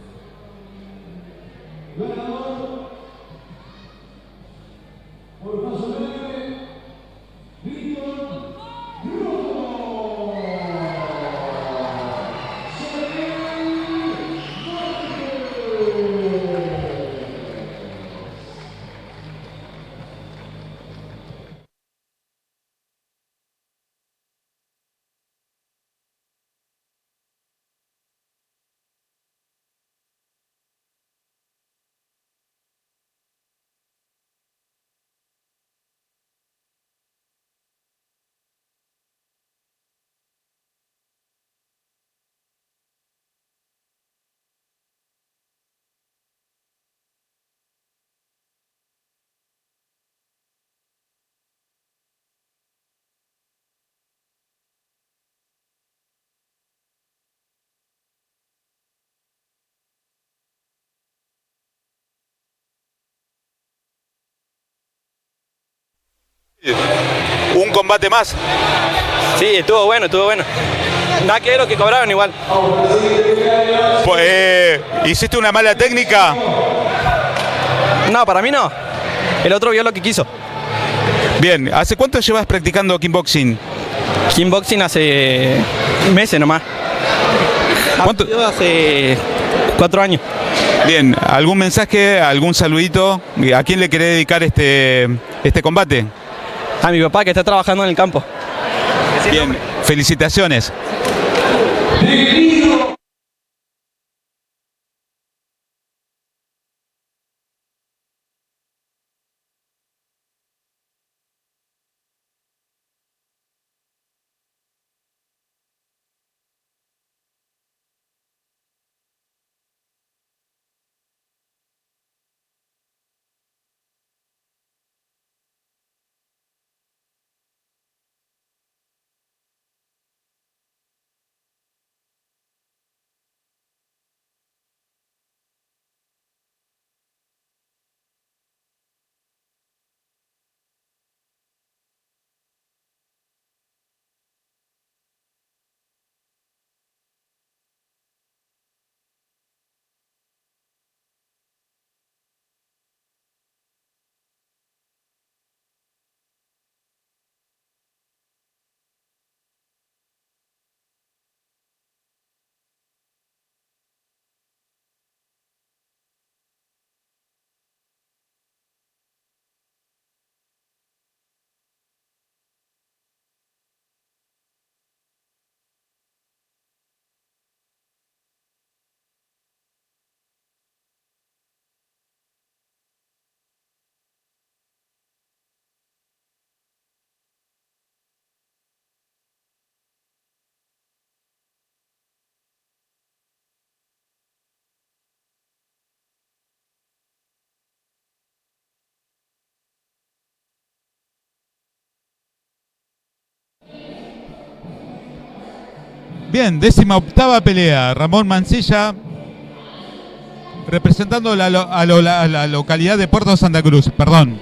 Un combate más. Sí, estuvo bueno, estuvo bueno. Nada que ver lo que cobraron igual. Pues, ¿hiciste una mala técnica? No, para mí no. El otro vio lo que quiso. Bien, ¿hace cuánto llevas practicando kickboxing? Kickboxing hace meses nomás. ¿Cuánto? Hace 4 años. Bien, ¿algún mensaje, algún saludito? ¿A quién le querés dedicar este combate? A mi papá que está trabajando en el campo. Bien, felicitaciones. Bien, 18ª pelea. Ramón Mancilla representando a la localidad de Puerto Santa Cruz. Perdón.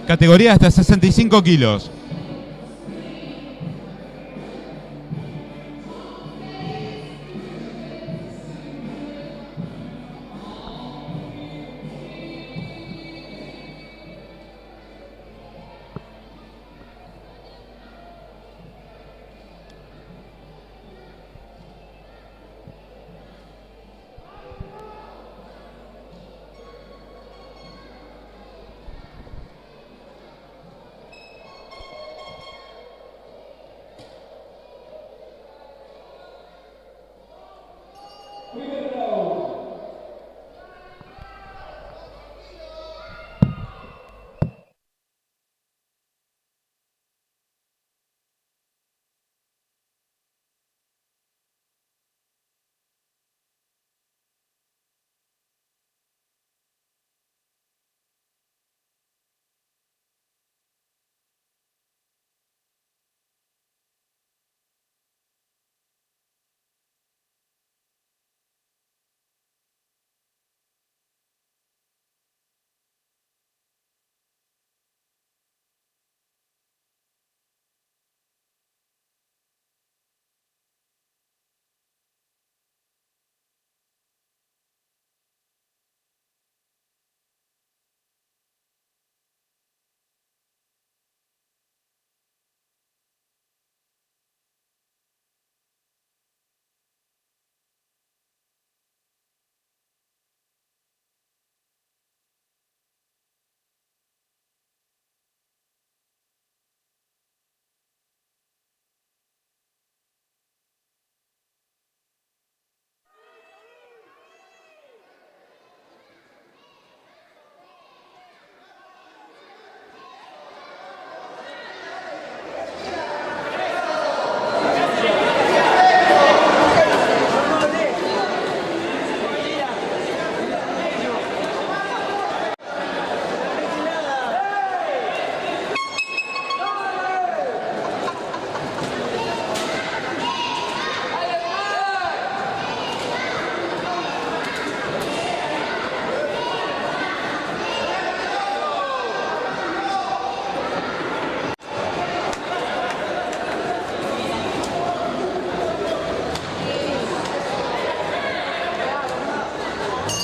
Categoría hasta 65 kilos.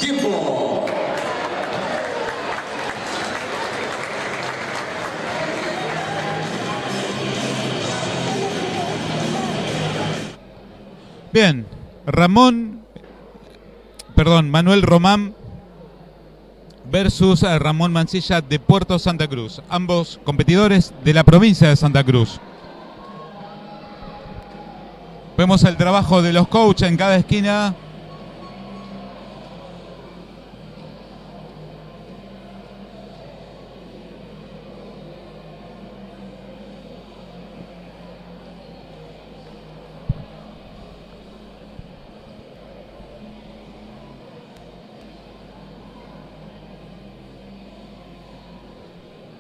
Tiempo. Bien, Manuel Román versus Ramón Mancilla de Puerto Santa Cruz. Ambos competidores de la provincia de Santa Cruz. Vemos el trabajo de los coaches en cada esquina.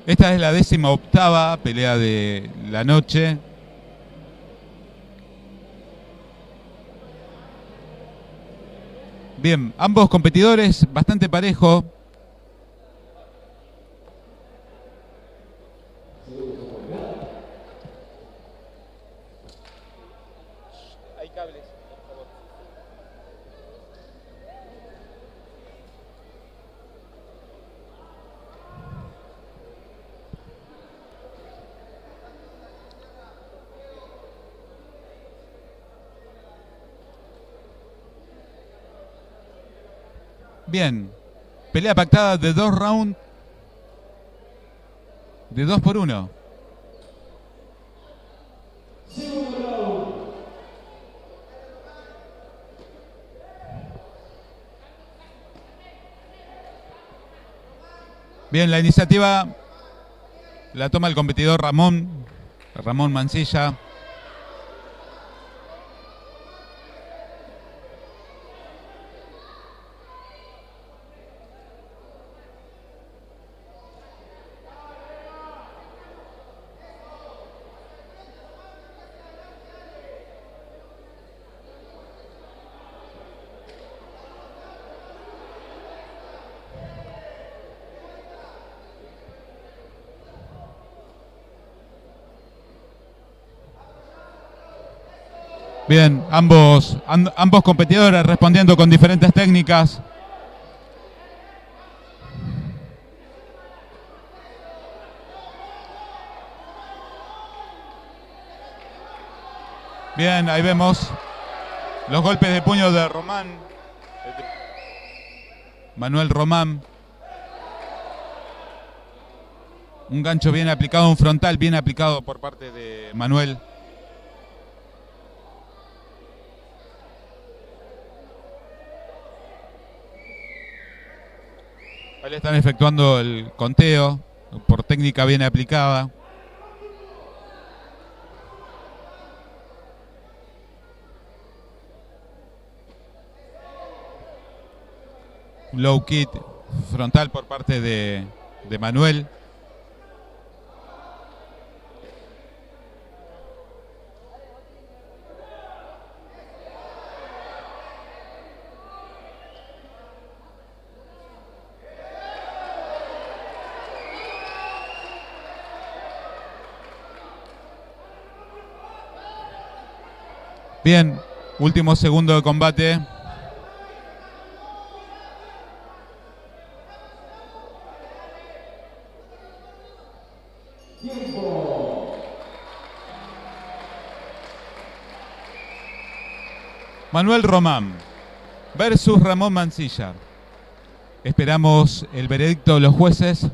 Esta es la 18ª pelea de la noche. Bien, ambos competidores bastante parejos. Hay cables, por favor. Bien, pelea pactada de 2 rounds, de 2 por 1. Bien, la iniciativa la toma el competidor Ramón Mancilla. Bien, ambos competidores respondiendo con diferentes técnicas. Bien, ahí vemos los golpes de puño de Manuel Román. Un gancho bien aplicado, un frontal bien aplicado por parte de Manuel. Ahí le están efectuando el conteo por técnica bien aplicada. Low kick frontal por parte de Manuel. Bien, último segundo de combate. Tiempo. Manuel Román versus Ramón Mancilla. Esperamos el veredicto de los jueces.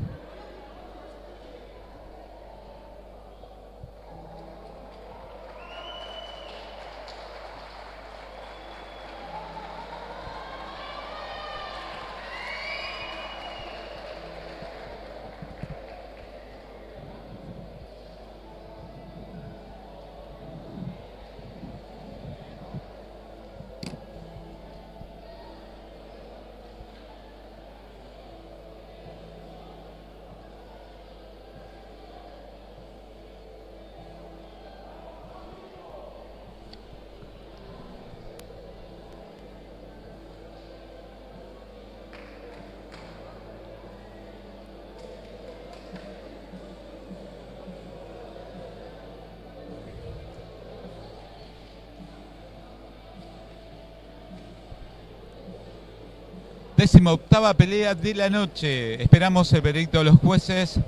18ª pelea de la noche. Esperamos el veredicto de los jueces.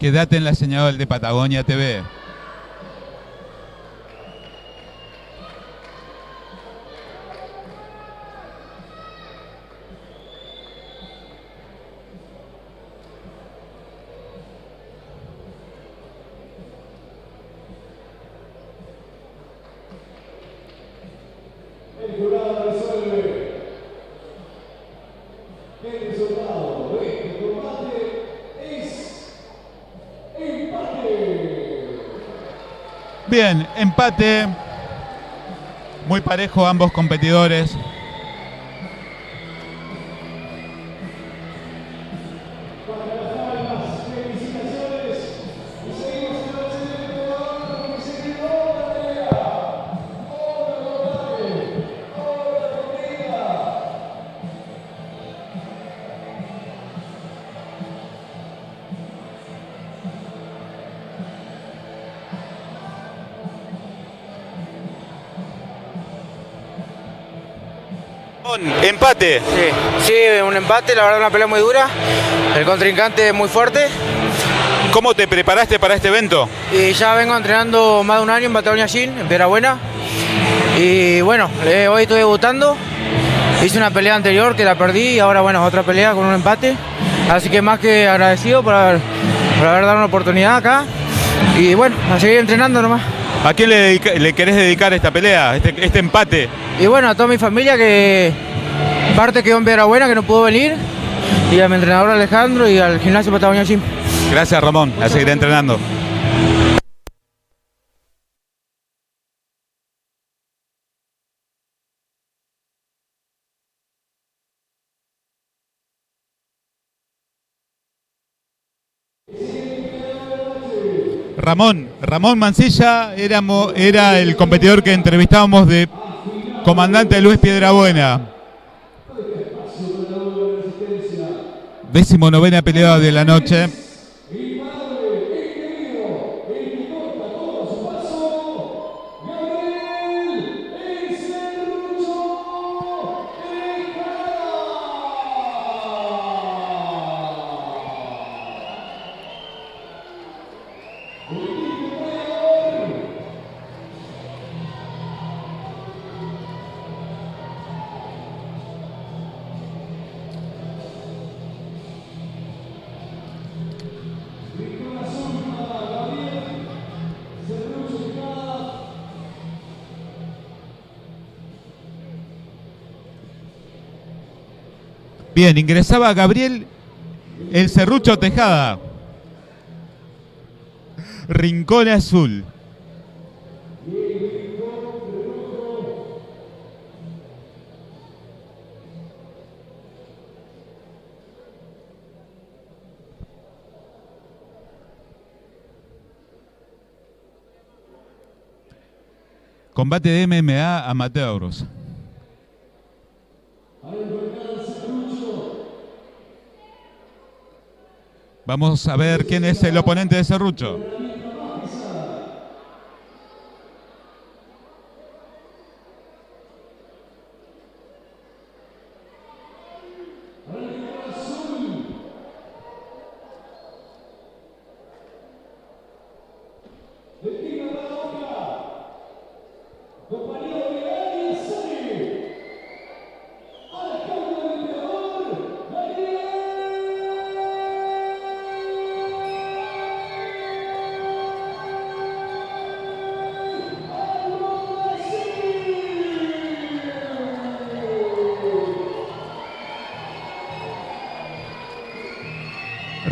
Quédate en la señal de Patagonia TV. El jurado resuelve. El resultado de este combate es empate. Bien, empate. Muy parejo ambos competidores. Empate. Sí, un empate, la verdad una pelea muy dura. El contrincante es muy fuerte. ¿Cómo te preparaste para este evento? Y ya vengo entrenando más de un año en Patagonia Gym, en Piedra Buena. Y bueno, hoy estoy debutando. Hice una pelea anterior que la perdí y ahora bueno, otra pelea con un empate. Así que más que agradecido por haber dado una oportunidad acá. Y bueno, a seguir entrenando nomás. ¿A quién le querés dedicar esta pelea, este empate? Y bueno, a toda mi familia que parte quedó en Piedra Buena, que no pudo venir. Y a mi entrenador Alejandro y al gimnasio Patagonia Gym. Gracias, Ramón. A seguir entrenando. Ramón Mancilla era el competidor que entrevistábamos de comandante Luis Piedrabuena. 19ª pelea de la noche. Bien, ingresaba Gabriel el Serrucho Tejada. Rincón Azul. Combate de MMA amateurs. Vamos a ver quién es el oponente de Serrucho.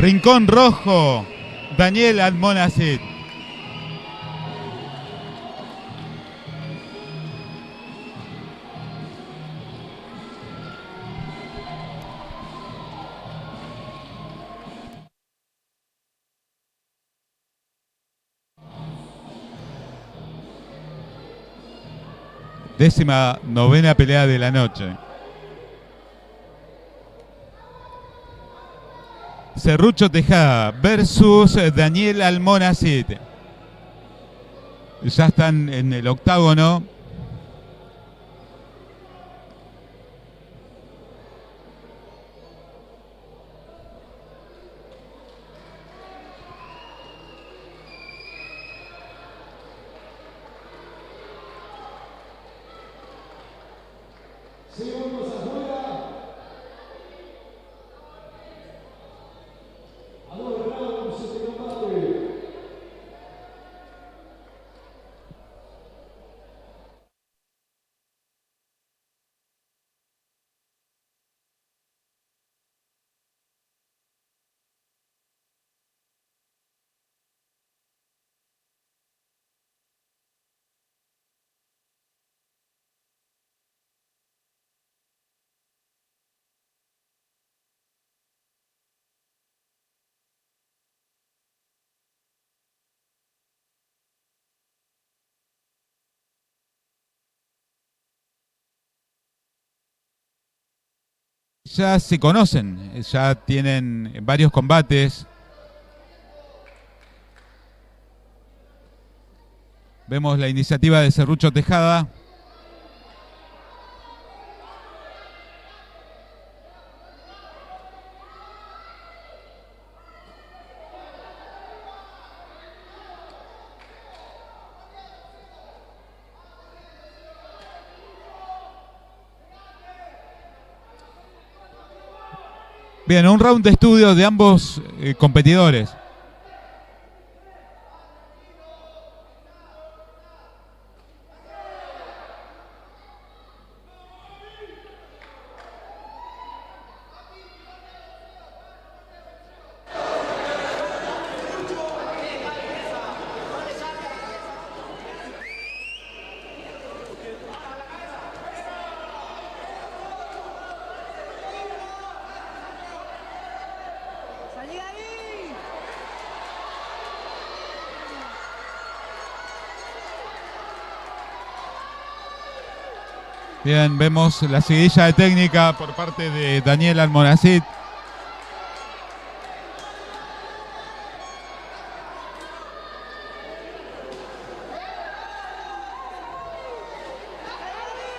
Rincón Rojo, Daniel Almonacid. Décima novena pelea de la noche. Serrucho Tejada versus Daniel Almonacid. Ya están en el octágono. ya se conocen, ya tienen varios combates. Vemos la iniciativa de Serrucho Tejada. Bien, un round de estudio de ambos competidores. Bien, vemos la seguidilla de técnica por parte de Daniel Almonacid.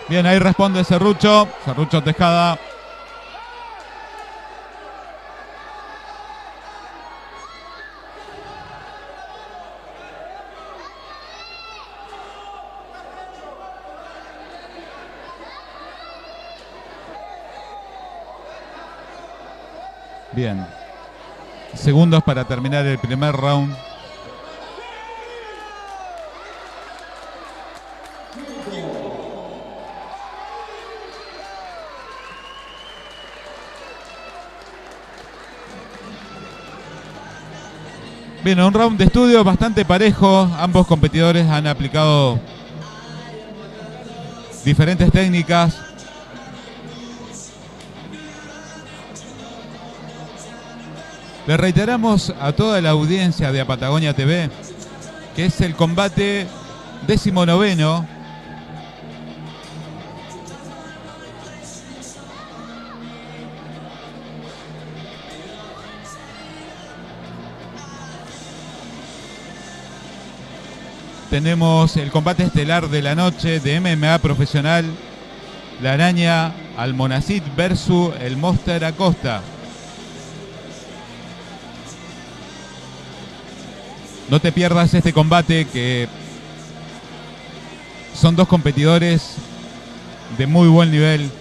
Bien, ahí responde Serrucho Tejada. Bien. Segundos para terminar el primer round. Bien, un round de estudio bastante parejo. Ambos competidores han aplicado diferentes técnicas. Le reiteramos a toda la audiencia de A Patagonia TV que es el combate 19º tenemos el combate estelar de la noche de MMA profesional, la Araña Almonacid versus el Monster Acosta. No te pierdas este combate, que son dos competidores de muy buen nivel.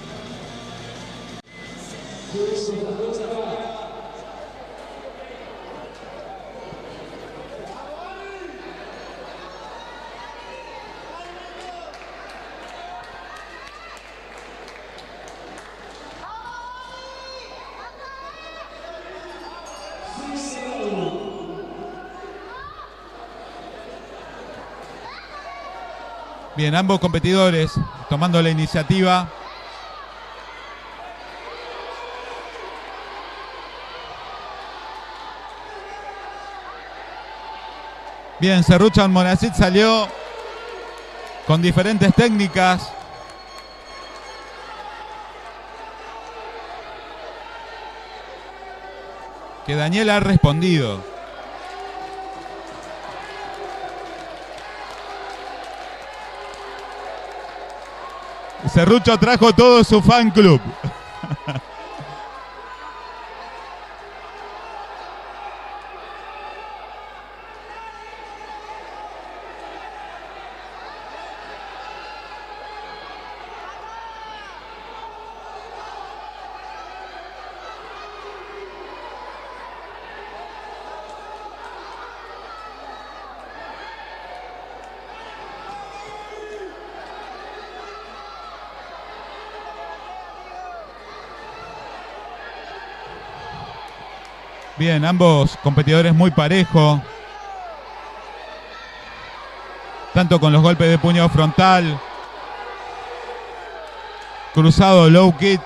Bien, ambos competidores tomando la iniciativa. Bien, Serrucho Almonacid salió con diferentes técnicas. Que Daniel ha respondido. Serrucho trajo todo su fan club. Bien, ambos competidores muy parejos. Tanto con los golpes de puño frontal, cruzado low kick.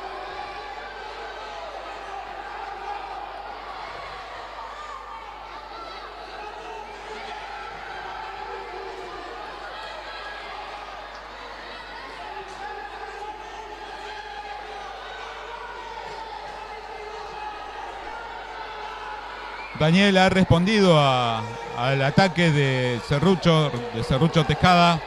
Daniel ha respondido al ataque de Serrucho Tejada.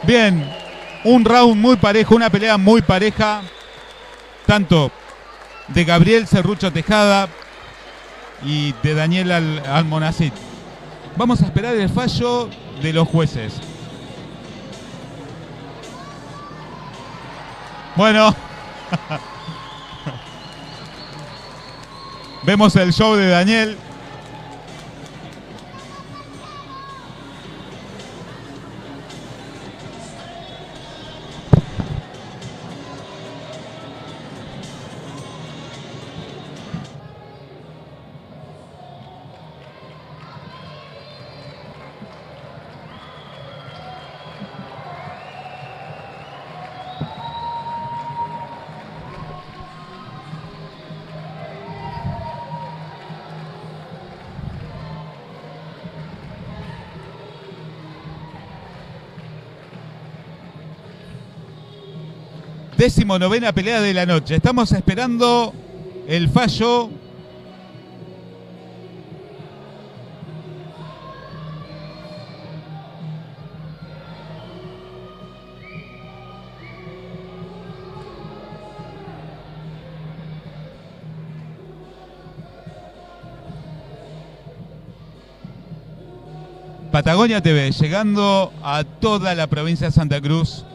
Bien, un round muy parejo, una pelea muy pareja, tanto de Gabriel Serrucho Tejada y de Daniel Almonacid. Vamos a esperar el fallo de los jueces. Bueno, vemos el show de Daniel. Decimonovena pelea de la noche. Estamos esperando el fallo. Patagonia TV, llegando a toda la provincia de Santa Cruz.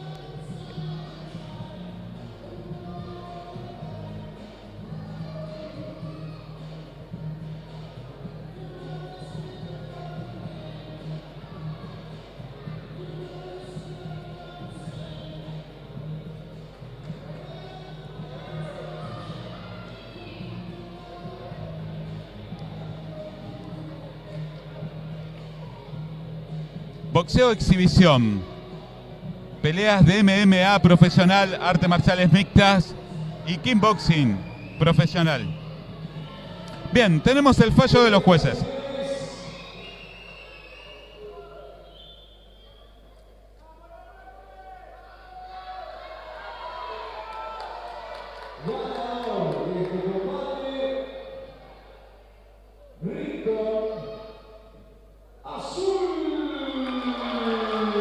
Boxeo exhibición, peleas de MMA profesional, artes marciales mixtas y kickboxing profesional. Bien, tenemos el fallo de los jueces.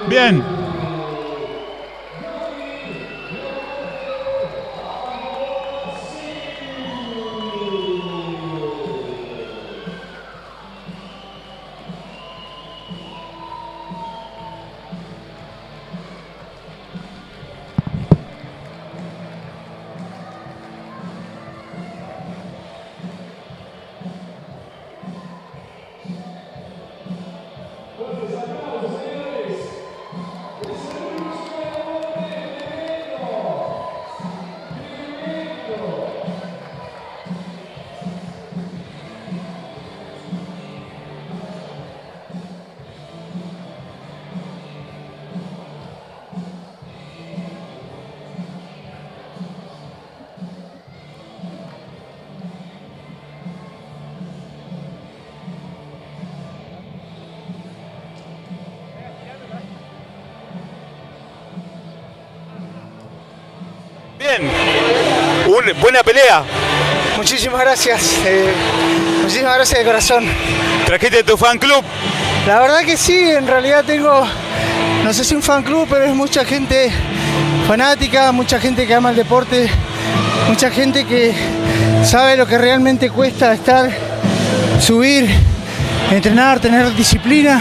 Bien. Bien, buena pelea. Muchísimas gracias, muchísimas gracias de corazón. ¿Trajiste tu fan club? La verdad que sí, en realidad tengo, no sé si un fan club, pero es mucha gente fanática, mucha gente que ama el deporte, mucha gente que sabe lo que realmente cuesta estar, subir, entrenar, tener disciplina,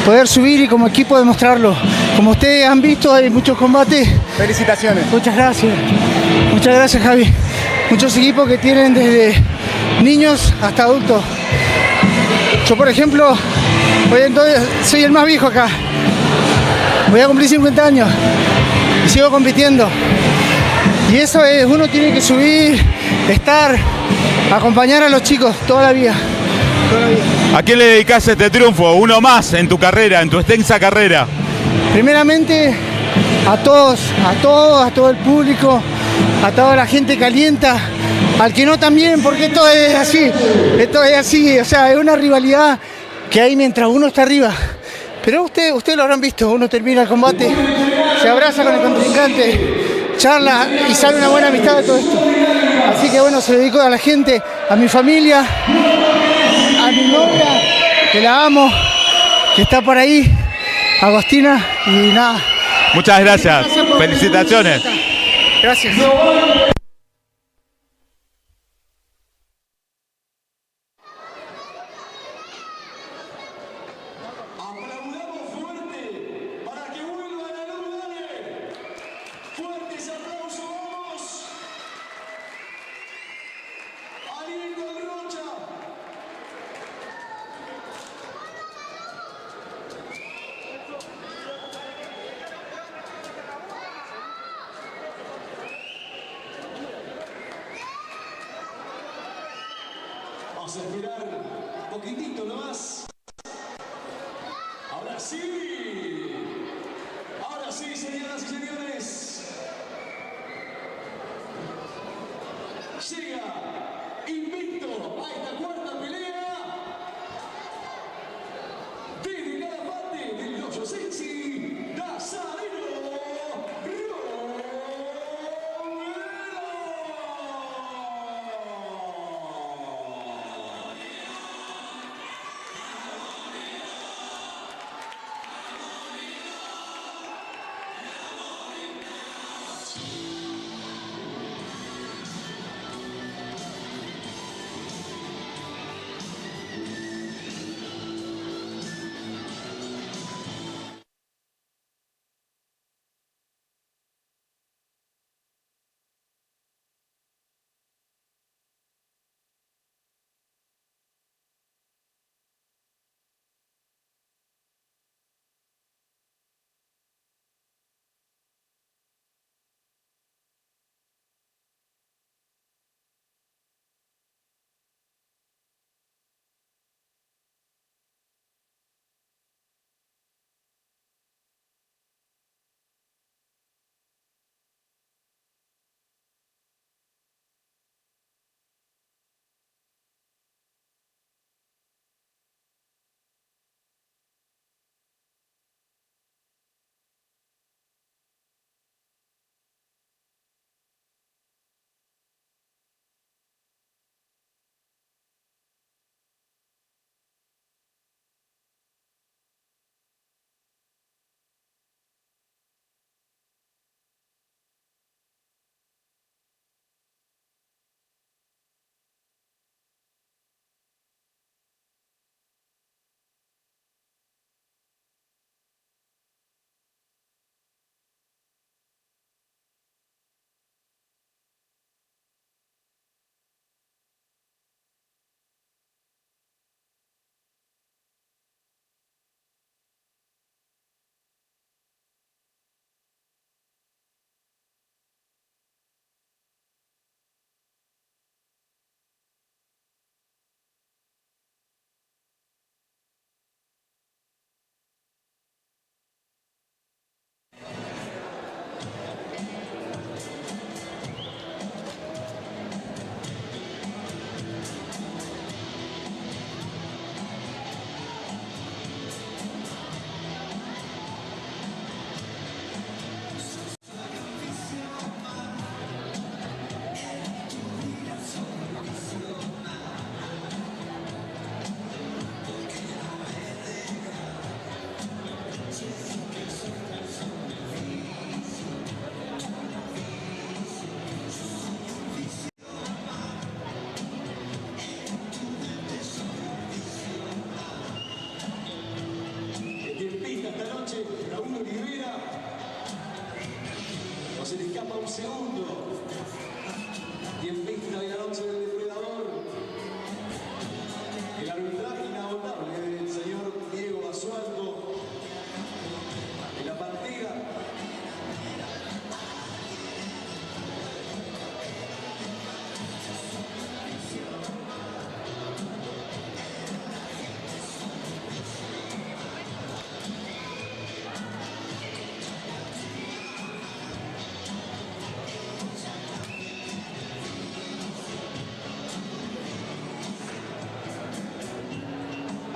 poder subir y como equipo demostrarlo. Como ustedes han visto, hay muchos combates. Felicitaciones. Muchas gracias Javi. Muchos equipos que tienen desde niños hasta adultos. Yo, por ejemplo, hoy entonces soy el más viejo acá. Voy a cumplir 50 años y sigo compitiendo. Y eso es, uno tiene que subir, estar, acompañar a los chicos toda la vida. ¿A quién le dedicás este triunfo? Uno más en tu carrera, en tu extensa carrera. Primeramente a todos, a todo el público, a toda la gente que alienta, al que no también, porque esto es así, o sea, es una rivalidad que hay mientras uno está arriba. Pero ustedes lo habrán visto, uno termina el combate, se abraza con el contrincante, charla y sale una buena amistad de todo esto. Así que bueno, se lo dedico a la gente, a mi familia, a mi novia, que la amo, que está por ahí, Agostina, y nada. Muchas gracias. Felicitaciones. Gracias. Vamos a esperar un poquitito nomás. Ahora sí, señoras y señores. Llega invicto a esta cuarta pelea. Desde cada parte del dojo Sensei, Nazareno Romero.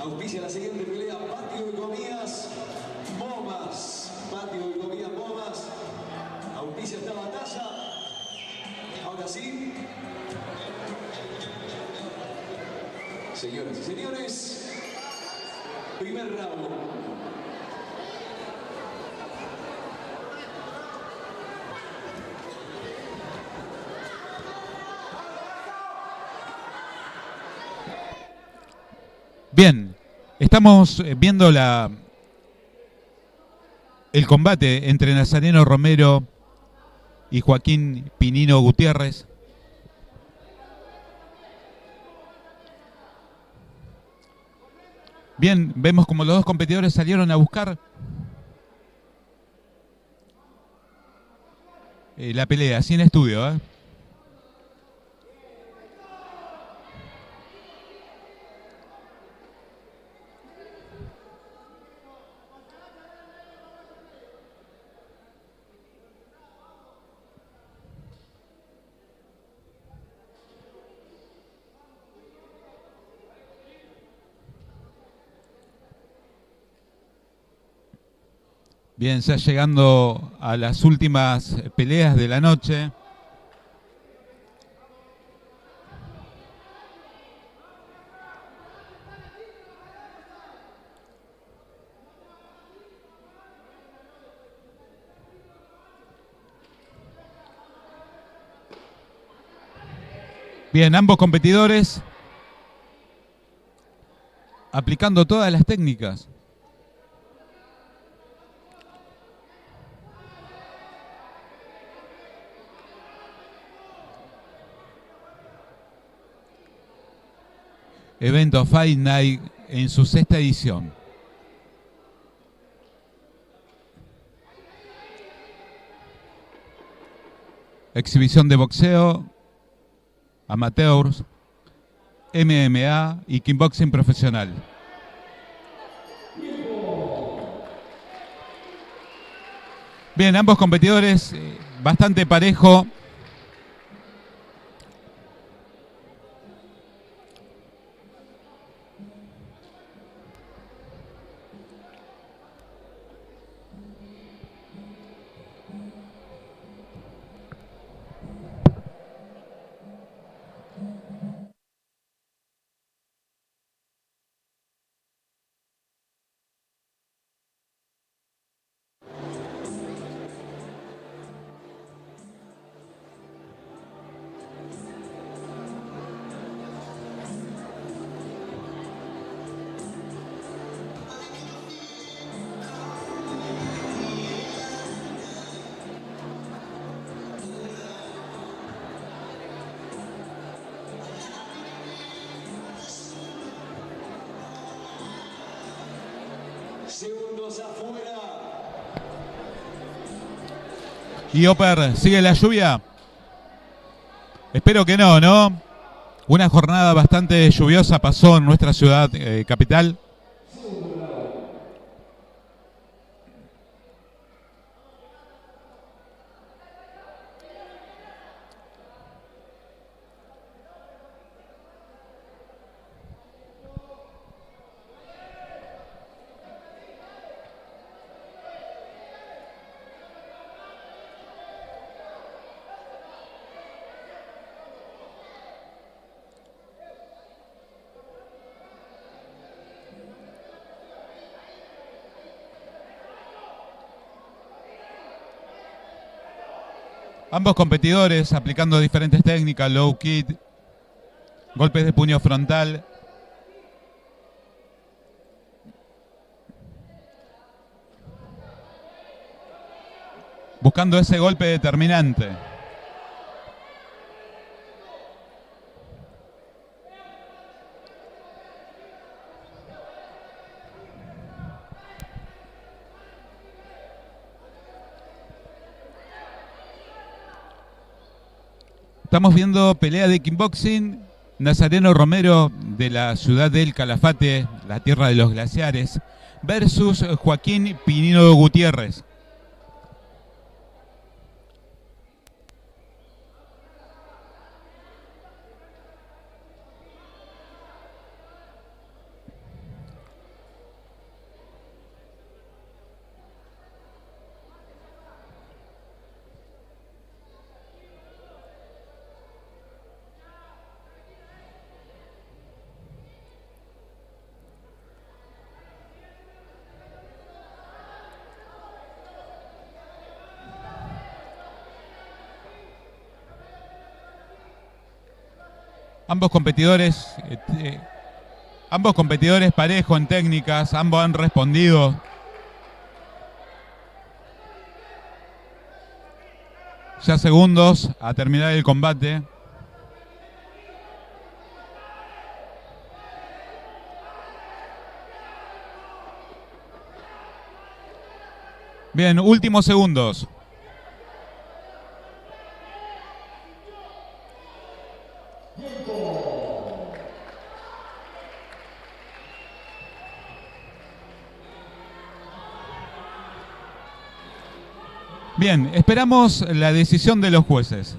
Auspicia la siguiente pelea, Patio y Comidas Momas. Patio y Comidas Momas. Auspicia esta batalla. Ahora sí. Señoras y señores, primer round. Bien, estamos viendo el combate entre Nazareno Romero y Joaquín Pinino Gutiérrez. Bien, vemos como los dos competidores salieron a buscar la pelea, sin estudio, ¿eh? Bien, ya llegando a las últimas peleas de la noche. Bien, ambos competidores aplicando todas las técnicas. Evento Fight Night en su 6ª edición. Exhibición de boxeo, amateurs, MMA y kickboxing profesional. Bien, ambos competidores bastante parejo. Segundos afuera. Y Oper, ¿sigue la lluvia? Espero que no, ¿no? Una jornada bastante lluviosa pasó en nuestra ciudad capital. Ambos competidores aplicando diferentes técnicas, low kick, golpes de puño frontal. Buscando ese golpe determinante. Estamos viendo pelea de kickboxing. Nazareno Romero de la ciudad del Calafate, la tierra de los glaciares, versus Joaquín Pinino Gutiérrez. Ambos competidores parejo en técnicas, ambos han respondido. Ya segundos a terminar el combate. Bien, últimos segundos. Bien, esperamos la decisión de los jueces.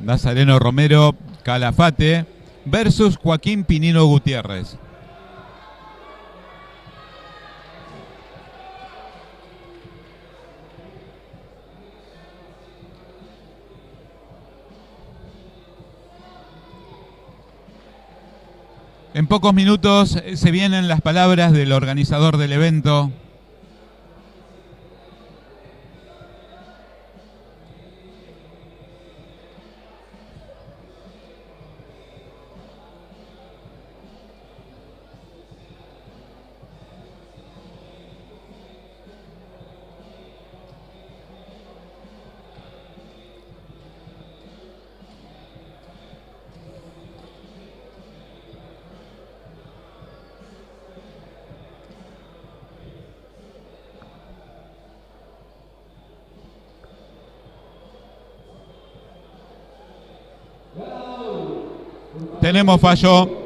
Nazareno Romero Calafate versus Joaquín Pinino Gutiérrez. En pocos minutos se vienen las palabras del organizador del evento. Tenemos fallo.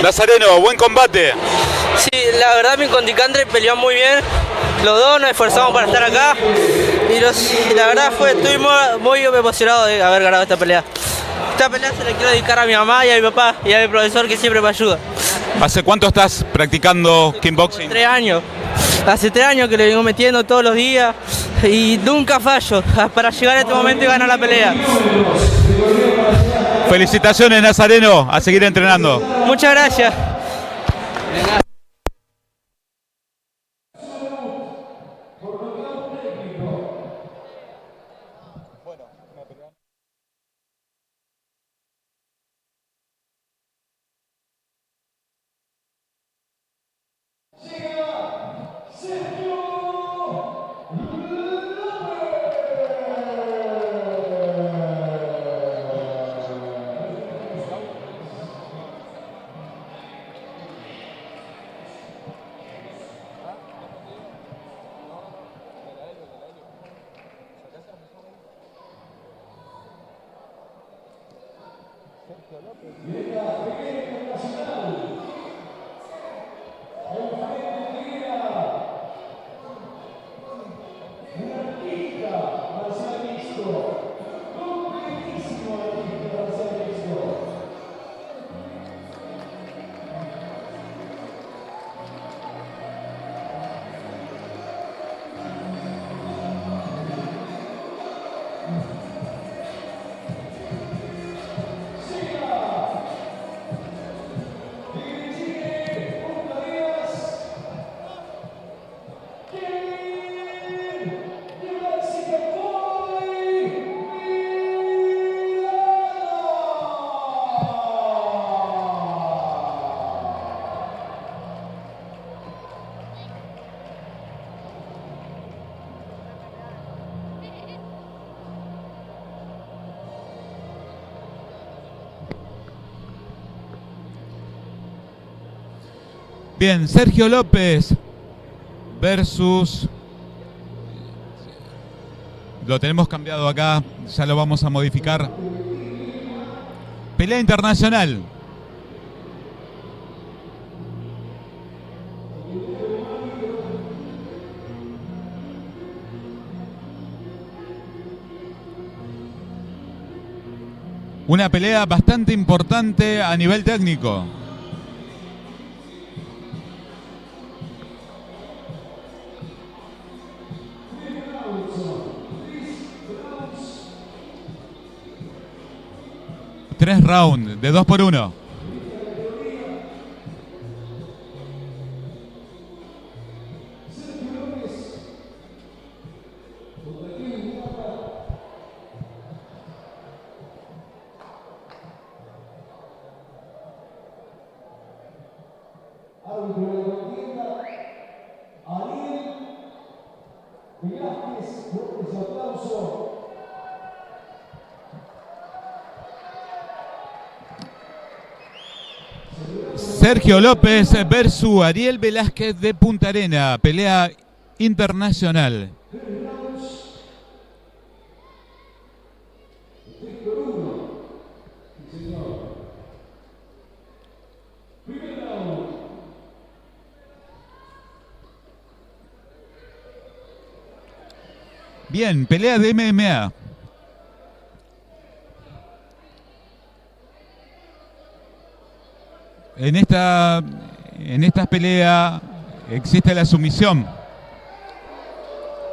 Nazareno, buen combate. Sí, la verdad mi contrincante peleó muy bien. Los dos nos esforzamos para estar acá. Y la verdad estoy muy emocionado de haber ganado esta pelea. Esta pelea se la quiero dedicar a mi mamá y a mi papá y a mi profesor que siempre me ayuda. ¿Hace cuánto estás practicando kickboxing? 3 años. Hace 3 años que le vengo metiendo todos los días y nunca fallo para llegar a este momento y ganar la pelea. Felicitaciones, Nazareno, a seguir entrenando. Muchas gracias. Bien, Sergio López versus... Lo tenemos cambiado acá, ya lo vamos a modificar. Pelea internacional. Una pelea bastante importante a nivel técnico. Tres rounds de 2 por 1. Sergio López versus Ariel Velázquez de Punta Arena, pelea internacional. Bien, pelea de MMA. En esta pelea existe la sumisión.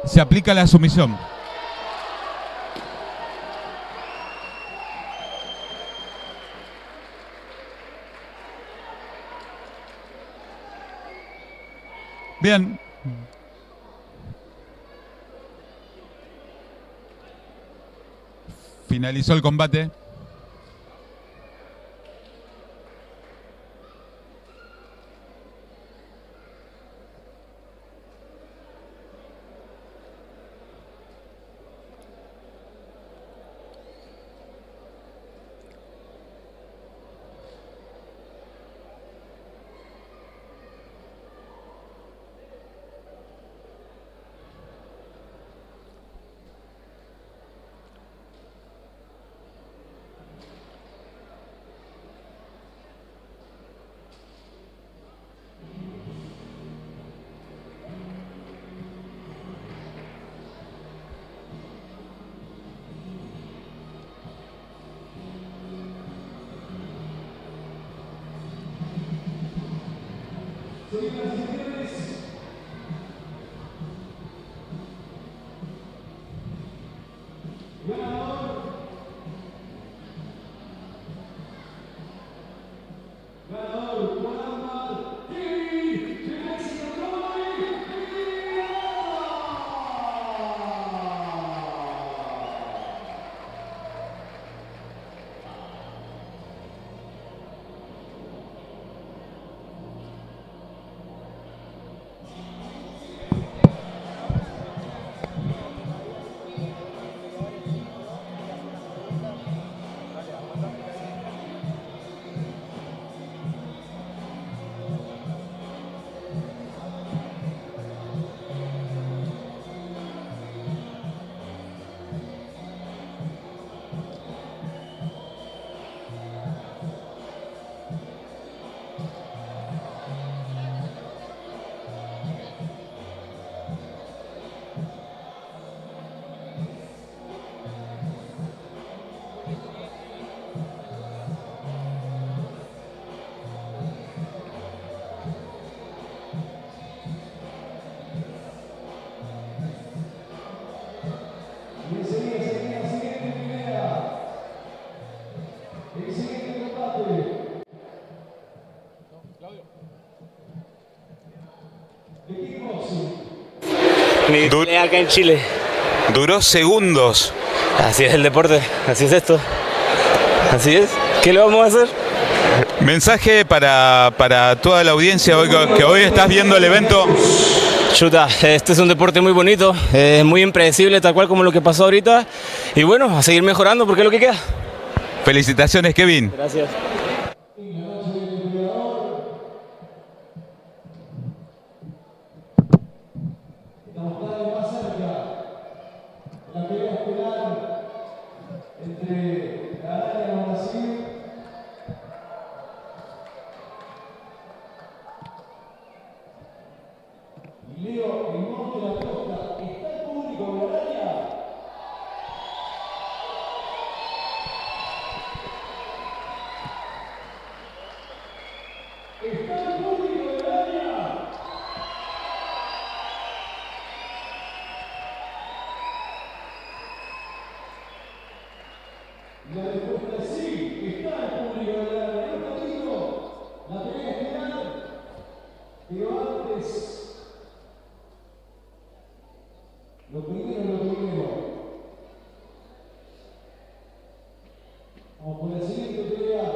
Se aplica la sumisión. Bien. Finalizó el combate. Mi pelea acá en Chile. Duró segundos. Así es el deporte, así es esto. Así es. ¿Qué le vamos a hacer? Mensaje para toda la audiencia hoy, que hoy estás viendo el evento. Chuta, este es un deporte muy bonito, muy impredecible, tal cual como lo que pasó ahorita. Y bueno, a seguir mejorando porque es lo que queda. Felicitaciones, Kevin. Gracias. entre Natalia Brasil y Leo El Monte de la Costa. ¿Está el público de la área? ¿Está el público de la área? La respuesta es sí, está el público de la área. Un ratito, la pelea estelar, pero antes, lo primero. Vamos por la siguiente pelea.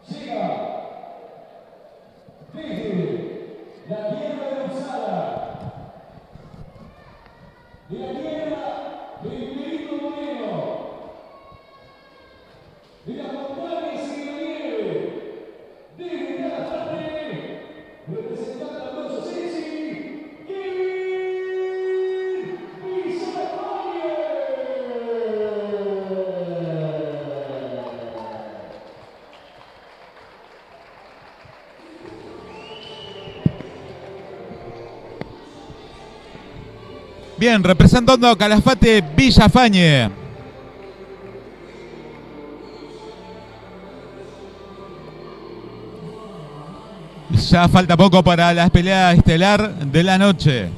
Llega desde la tierra de Usada, de la tierra de Benito Moreno, de las montañas y de la nieve, desde Calafate, representando a los Sensi, Kevin Villafañe. Bien, representando a Calafate, Villafañe. Ya falta poco para la pelea estelar de la noche.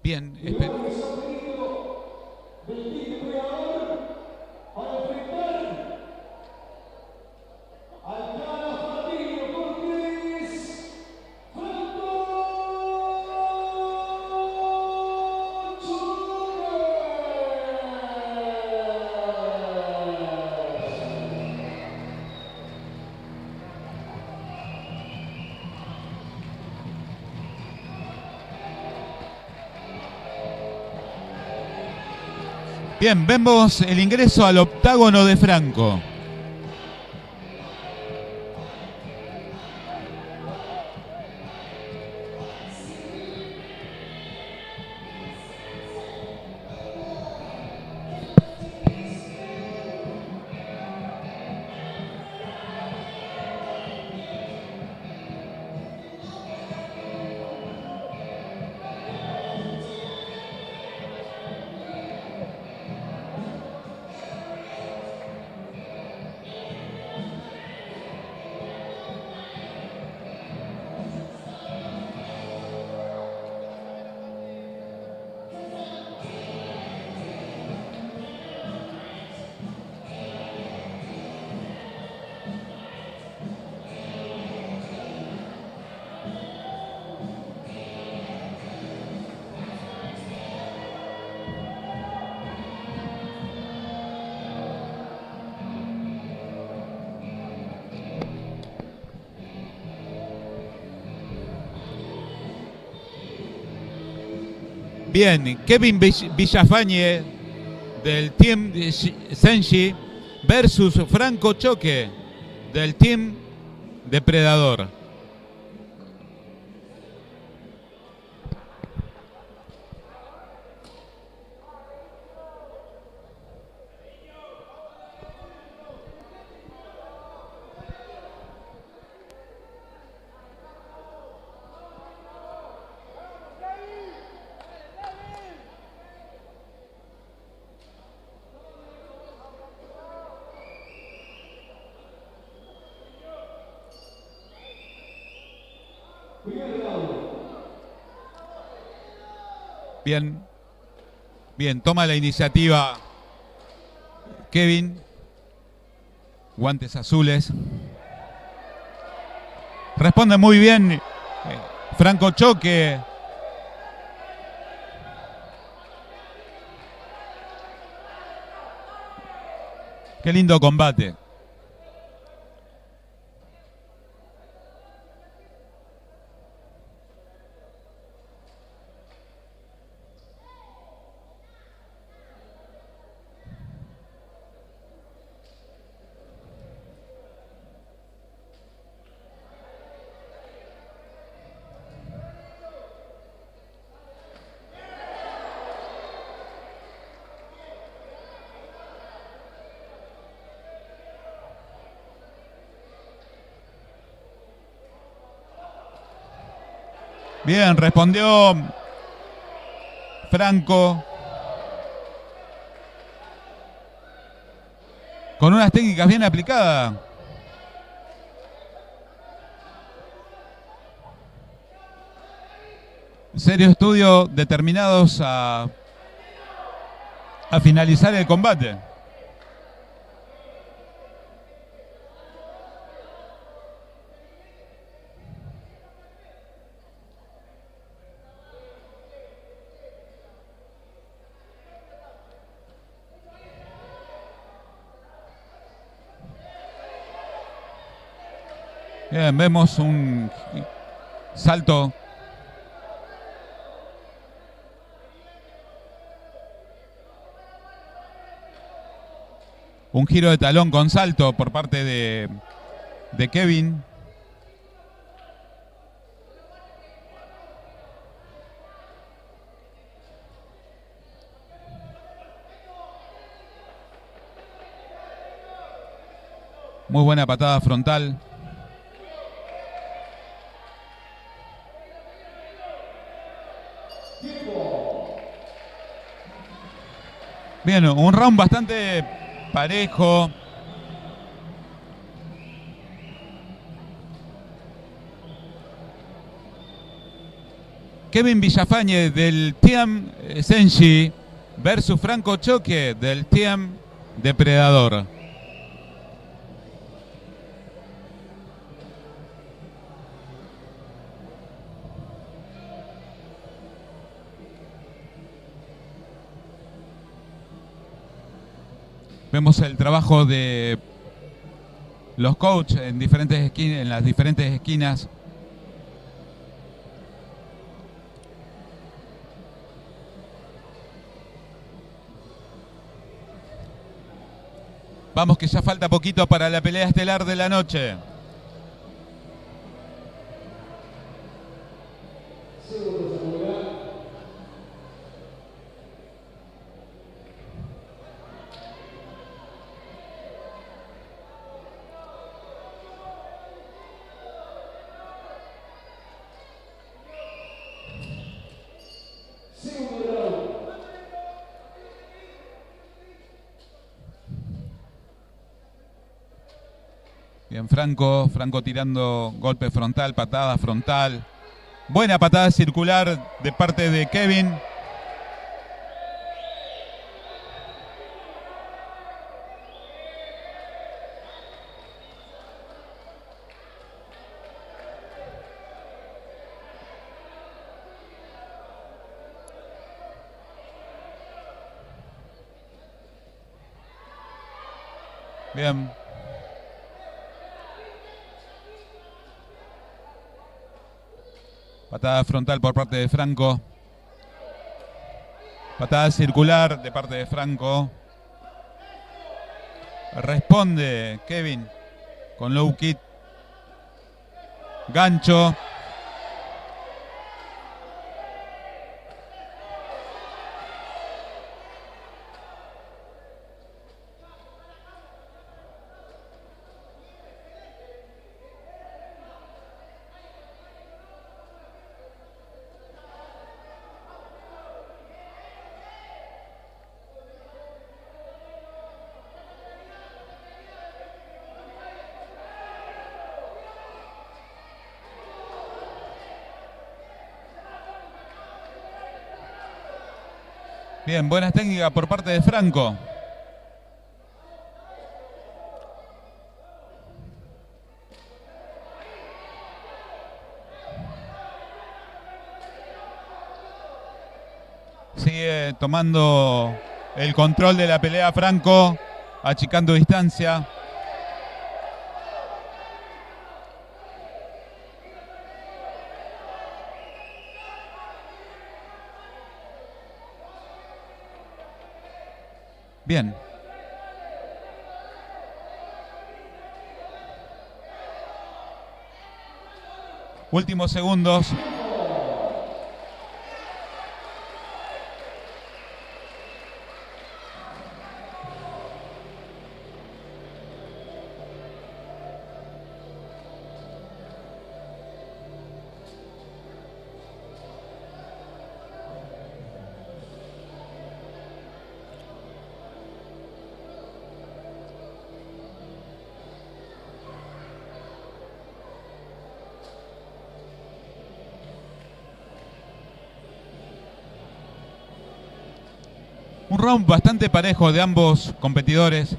Bien, bien, vemos el ingreso al octágono de Franco. Bien, Kevin Villafañe del Team Senshi versus Franco Choque del Team Depredador. Bien. Bien, toma la iniciativa Kevin. Guantes azules. Responde muy bien Franco Choque. Qué lindo combate. Bien, respondió Franco con unas técnicas bien aplicadas. Serio estudio, determinados a finalizar el combate. Bien, vemos un salto. Un giro de talón con salto por parte de Kevin. Muy buena patada frontal. Bien, un round bastante parejo. Kevin Villafañe del Team Senshi versus Franco Choque del Team Depredador. Vemos el trabajo de los coaches en diferentes esquinas, en las diferentes esquinas. Vamos que ya falta poquito para la pelea estelar de la noche. Bien, Franco tirando golpe frontal, patada frontal. Buena patada circular de parte de Kevin. Bien. Patada frontal por parte de Franco. Patada circular de parte de Franco. Responde Kevin con low kick. Gancho. Bien, buenas técnicas por parte de Franco. Sigue tomando el control de la pelea Franco, achicando distancia. Bien. Últimos segundos. Un round bastante parejo de ambos competidores.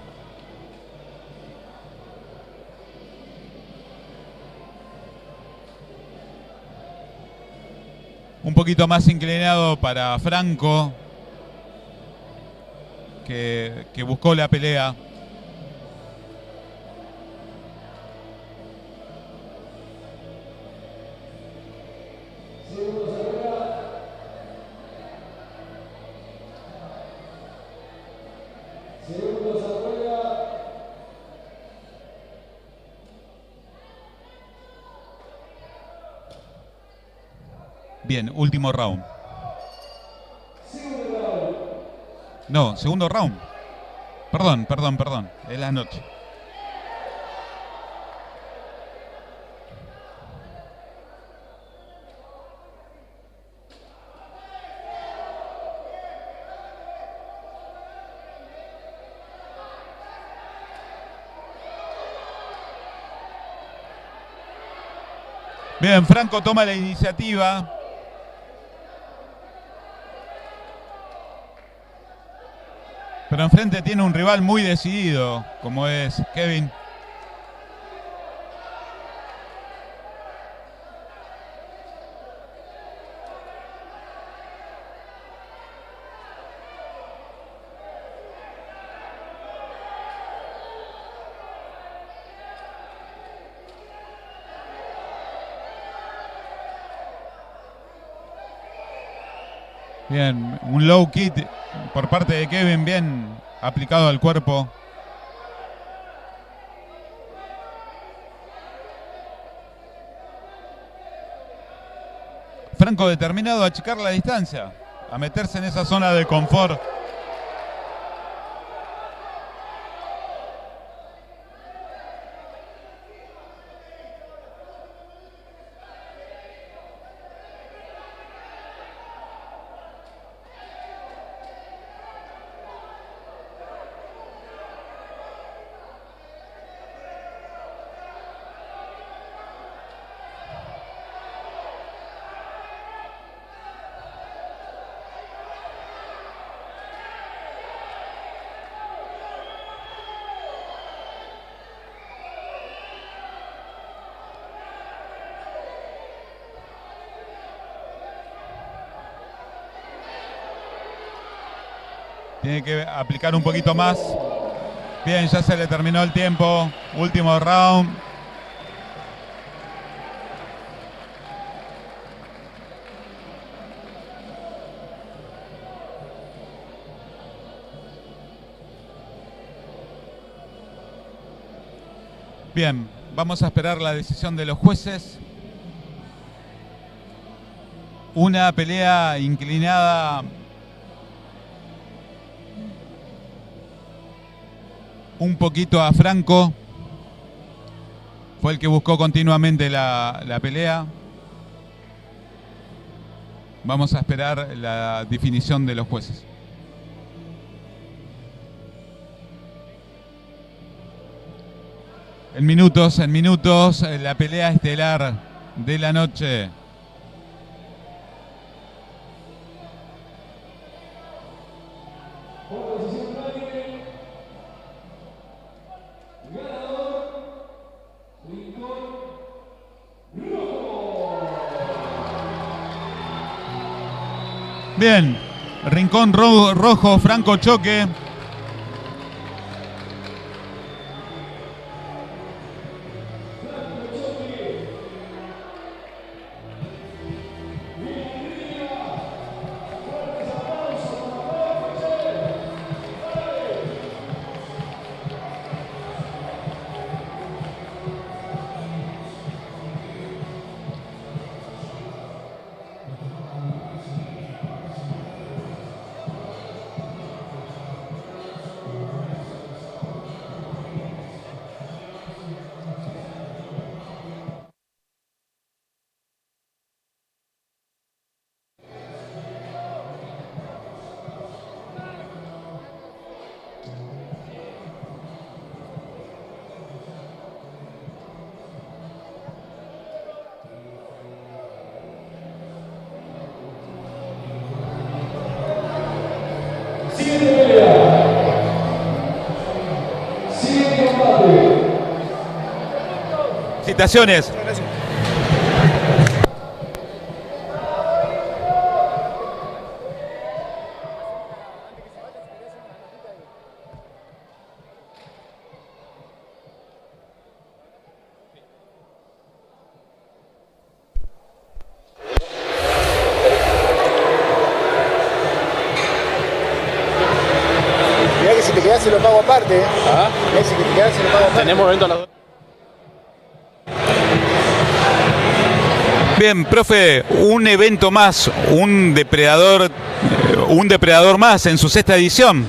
Un poquito más inclinado para Franco, que buscó la pelea. Bien, último round. No, segundo round. Perdón. Es la noche. Bien, Franco toma la iniciativa. Pero enfrente tiene un rival muy decidido, como es Kevin. Bien, un low kick por parte de Kevin, bien aplicado al cuerpo. Franco determinado a achicar la distancia, a meterse en esa zona de confort. Tiene que aplicar un poquito más. Bien, ya se le terminó el tiempo. Último round. Bien, vamos a esperar la decisión de los jueces. Una pelea inclinada un poquito a Franco. Fue el que buscó continuamente la pelea. Vamos a esperar la definición de los jueces. En minutos, la pelea estelar de la noche. Bien, Rincón Rojo, Franco Choque. Felicitaciones. Mirá que si te quedás se lo pago aparte. Mirá que si te quedás se lo pago aparte. Tenemos evento a las 2. Bien, profe, un evento más, un depredador más en su 6ª edición.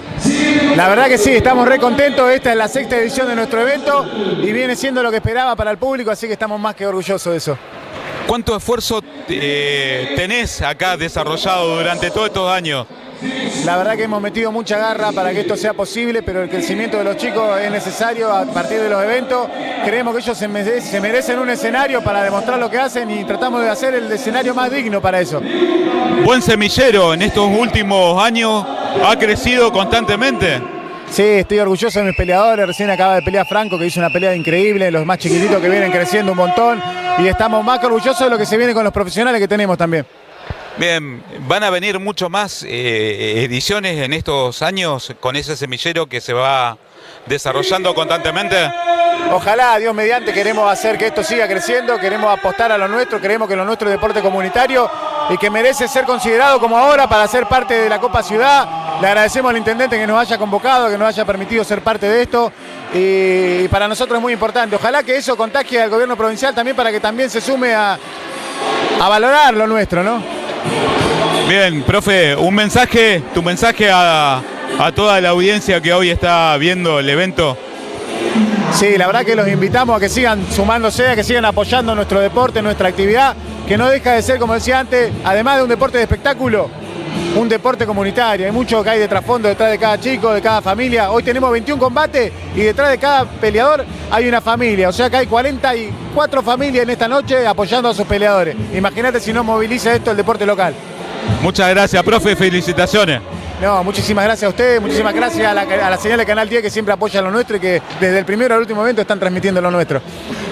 La verdad que sí, estamos re contentos. Esta es la 6ª edición de nuestro evento y viene siendo lo que esperaba para el público, así que estamos más que orgullosos de eso. ¿Cuánto esfuerzo tenés acá desarrollado durante todos estos años? La verdad que hemos metido mucha garra para que esto sea posible, pero el crecimiento de los chicos es necesario a partir de los eventos. Creemos que ellos se merecen un escenario para demostrar lo que hacen y tratamos de hacer el escenario más digno para eso. Buen semillero en estos últimos años, ha crecido constantemente. Sí, estoy orgulloso de mis peleadores. Recién acaba de pelear Franco, que hizo una pelea increíble, los más chiquititos que vienen creciendo un montón. Y estamos más que orgullosos de lo que se viene con los profesionales que tenemos también. Bien, ¿van a venir mucho más ediciones en estos años con ese semillero que se va desarrollando constantemente? Ojalá, Dios mediante, queremos hacer que esto siga creciendo, queremos apostar a lo nuestro, creemos que lo nuestro es deporte comunitario y que merece ser considerado como ahora para ser parte de la Copa Ciudad. Le agradecemos al intendente que nos haya convocado, que nos haya permitido ser parte de esto y para nosotros es muy importante. Ojalá que eso contagie al gobierno provincial también para que también se sume a valorar lo nuestro, ¿no? Bien, profe, tu mensaje a toda la audiencia que hoy está viendo el evento. Sí, la verdad que los invitamos a que sigan sumándose, a que sigan apoyando nuestro deporte, nuestra actividad, que no deja de ser, como decía antes, además de un deporte de espectáculo, un deporte comunitario. Hay mucho que hay de trasfondo detrás de cada chico, de cada familia. Hoy tenemos 21 combates y detrás de cada peleador hay una familia. O sea que hay 44 familias en esta noche apoyando a sus peleadores. Imagínate si no moviliza esto el deporte local. Muchas gracias, profe. Felicitaciones. No, muchísimas gracias a ustedes, muchísimas gracias a la señal de Canal 10 que siempre apoya lo nuestro y que desde el primero al último evento están transmitiendo lo nuestro.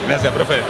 Gracias, profe.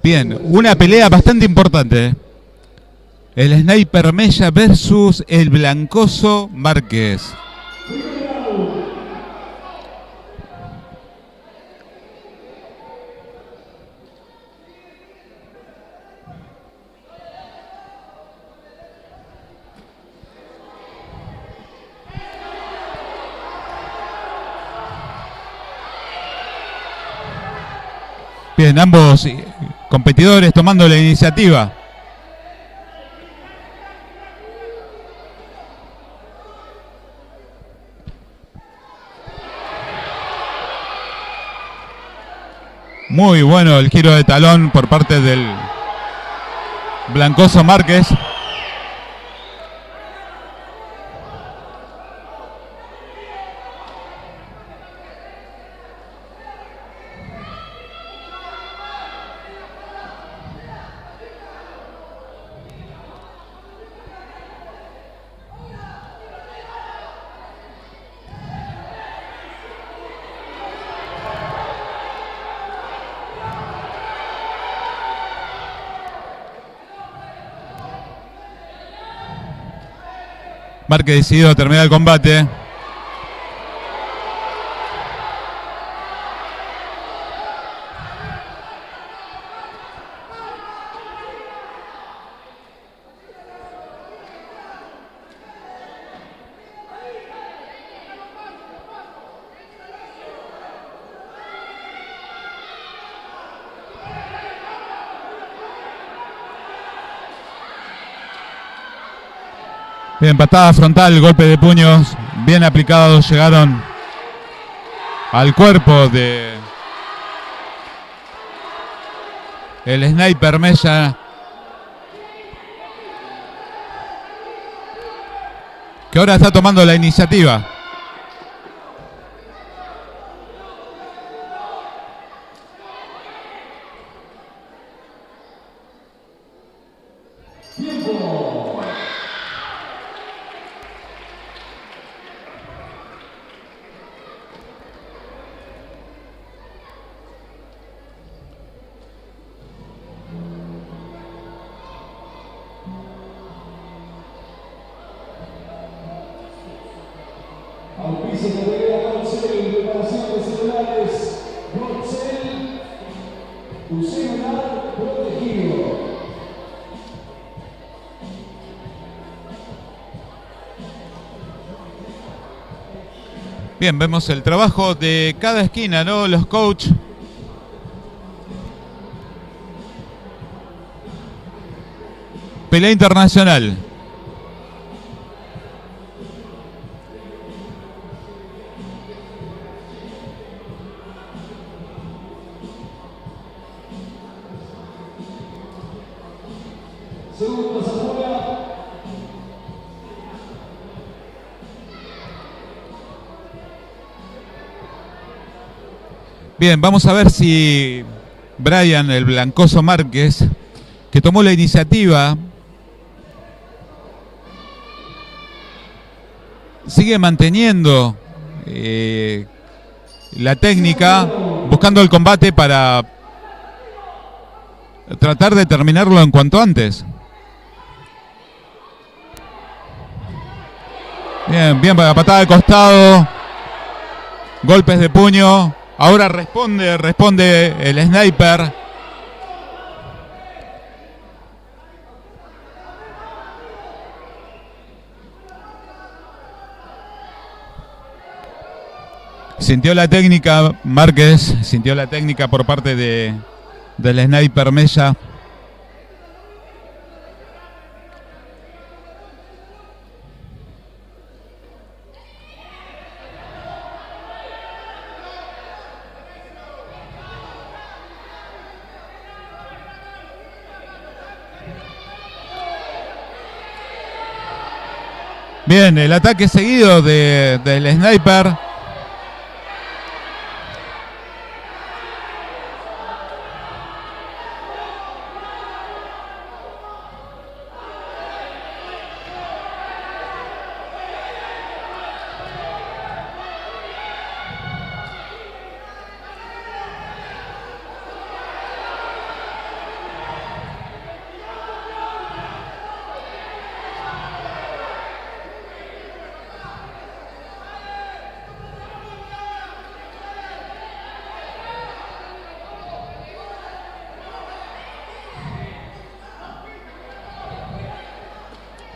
Bien, una pelea bastante importante. El Sniper Mella versus el Blancoso Márquez. Bien, ambos competidores tomando la iniciativa. Muy bueno el giro de talón por parte del Blancoso Márquez. Márquez decidido terminar el combate. Bien, patada frontal, golpe de puños, bien aplicados, llegaron al cuerpo de el Sniper Mella, que ahora está tomando la iniciativa. Bien, vemos el trabajo de cada esquina, ¿no? Los coaches. Pelea internacional. Bien, vamos a ver si Brian, el Blancoso Márquez, que tomó la iniciativa, sigue manteniendo la técnica, buscando el combate para tratar de terminarlo en cuanto antes. Bien, bien, para patada de costado, golpes de puño. Ahora responde el Sniper. Sintió la técnica Márquez, sintió la técnica por parte del Sniper Mella. Bien, el ataque seguido del Sniper.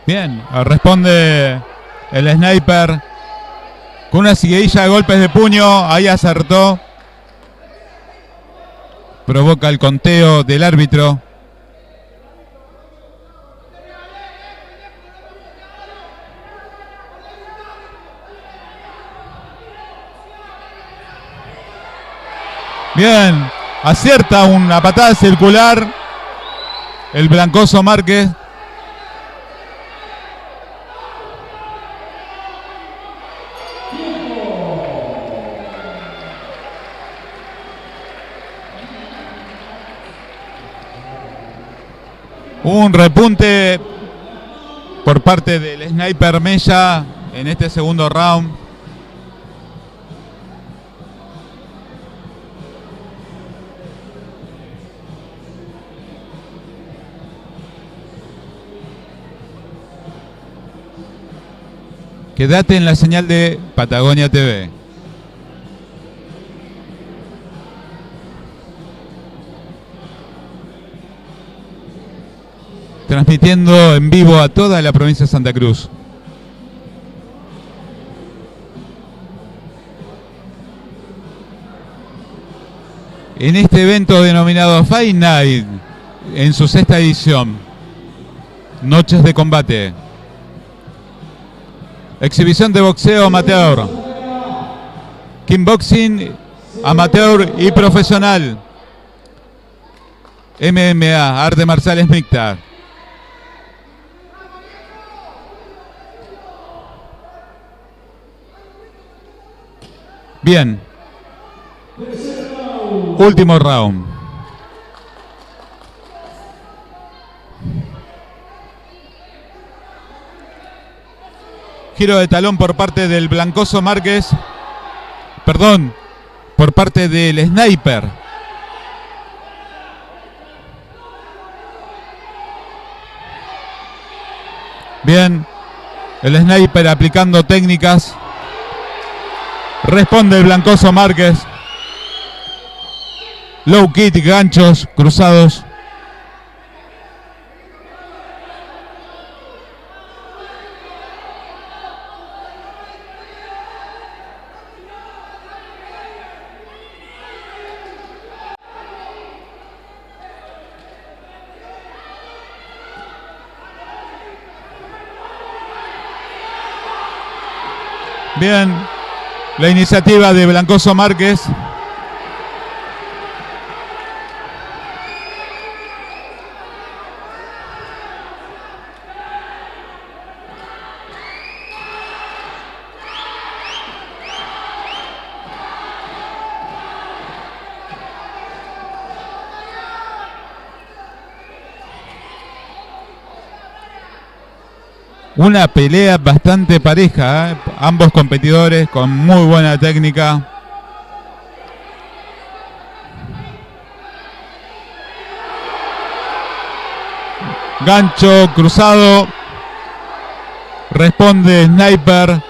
Bien, responde el sniper con una seguidilla de golpes de puño. Ahí acertó. Provoca el conteo del árbitro. Bien, acierta una patada circular el Blancoso Márquez. Un repunte por parte del sniper Mella en este segundo round. Quédate en la señal de Patagonia TV. Transmitiendo en vivo a toda la provincia de Santa Cruz. En este evento denominado Fight Night, en su 6ª edición, Noches de Combate. Exhibición de boxeo amateur, kickboxing amateur y profesional, MMA, artes marciales mixtas. Bien. Último round. Giro de talón por parte del Blancoso Márquez. Perdón, por parte del sniper. Bien, el sniper aplicando técnicas. Responde el Blancoso Márquez. Low kick, ganchos, cruzados. Bien, la iniciativa de Blancoso Márquez. Una pelea bastante pareja, ¿eh? Ambos competidores con muy buena técnica. Gancho cruzado. Responde sniper.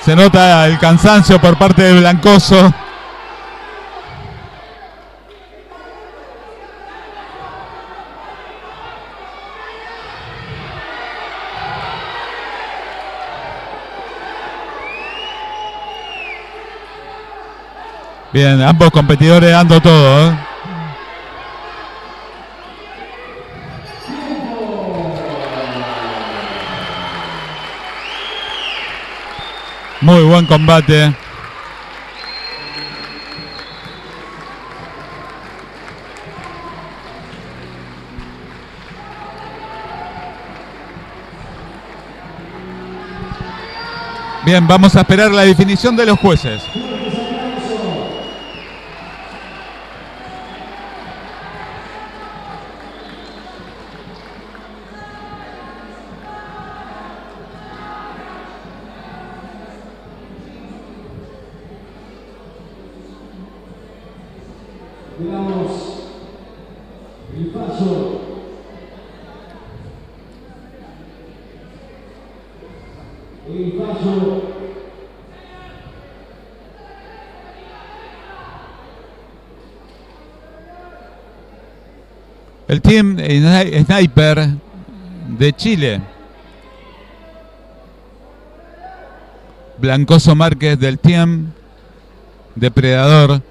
Se nota el cansancio por parte de Blancoso. Bien, ambos competidores dando todo, ¿eh? Muy buen combate. Bien, vamos a esperar la definición de los jueces. Veamos el paso. El paso El Team Sniper de Chile. Blancoso Márquez del Team Depredador.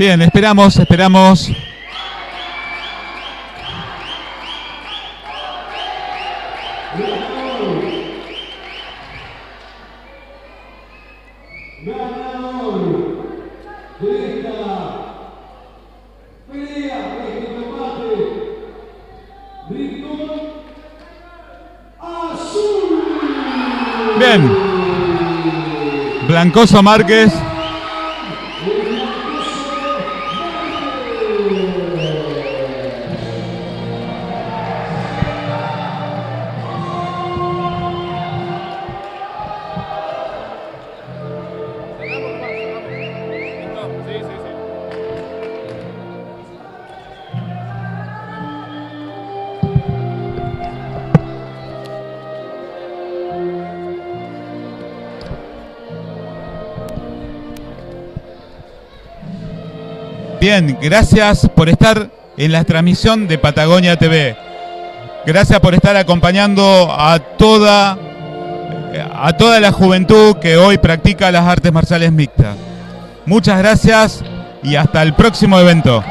Bien, esperamos. Bien. Blancoso Márquez. Bien, gracias por estar en la transmisión de Patagonia TV. Gracias por estar acompañando a toda la juventud que hoy practica las artes marciales mixtas. Muchas gracias y hasta el próximo evento.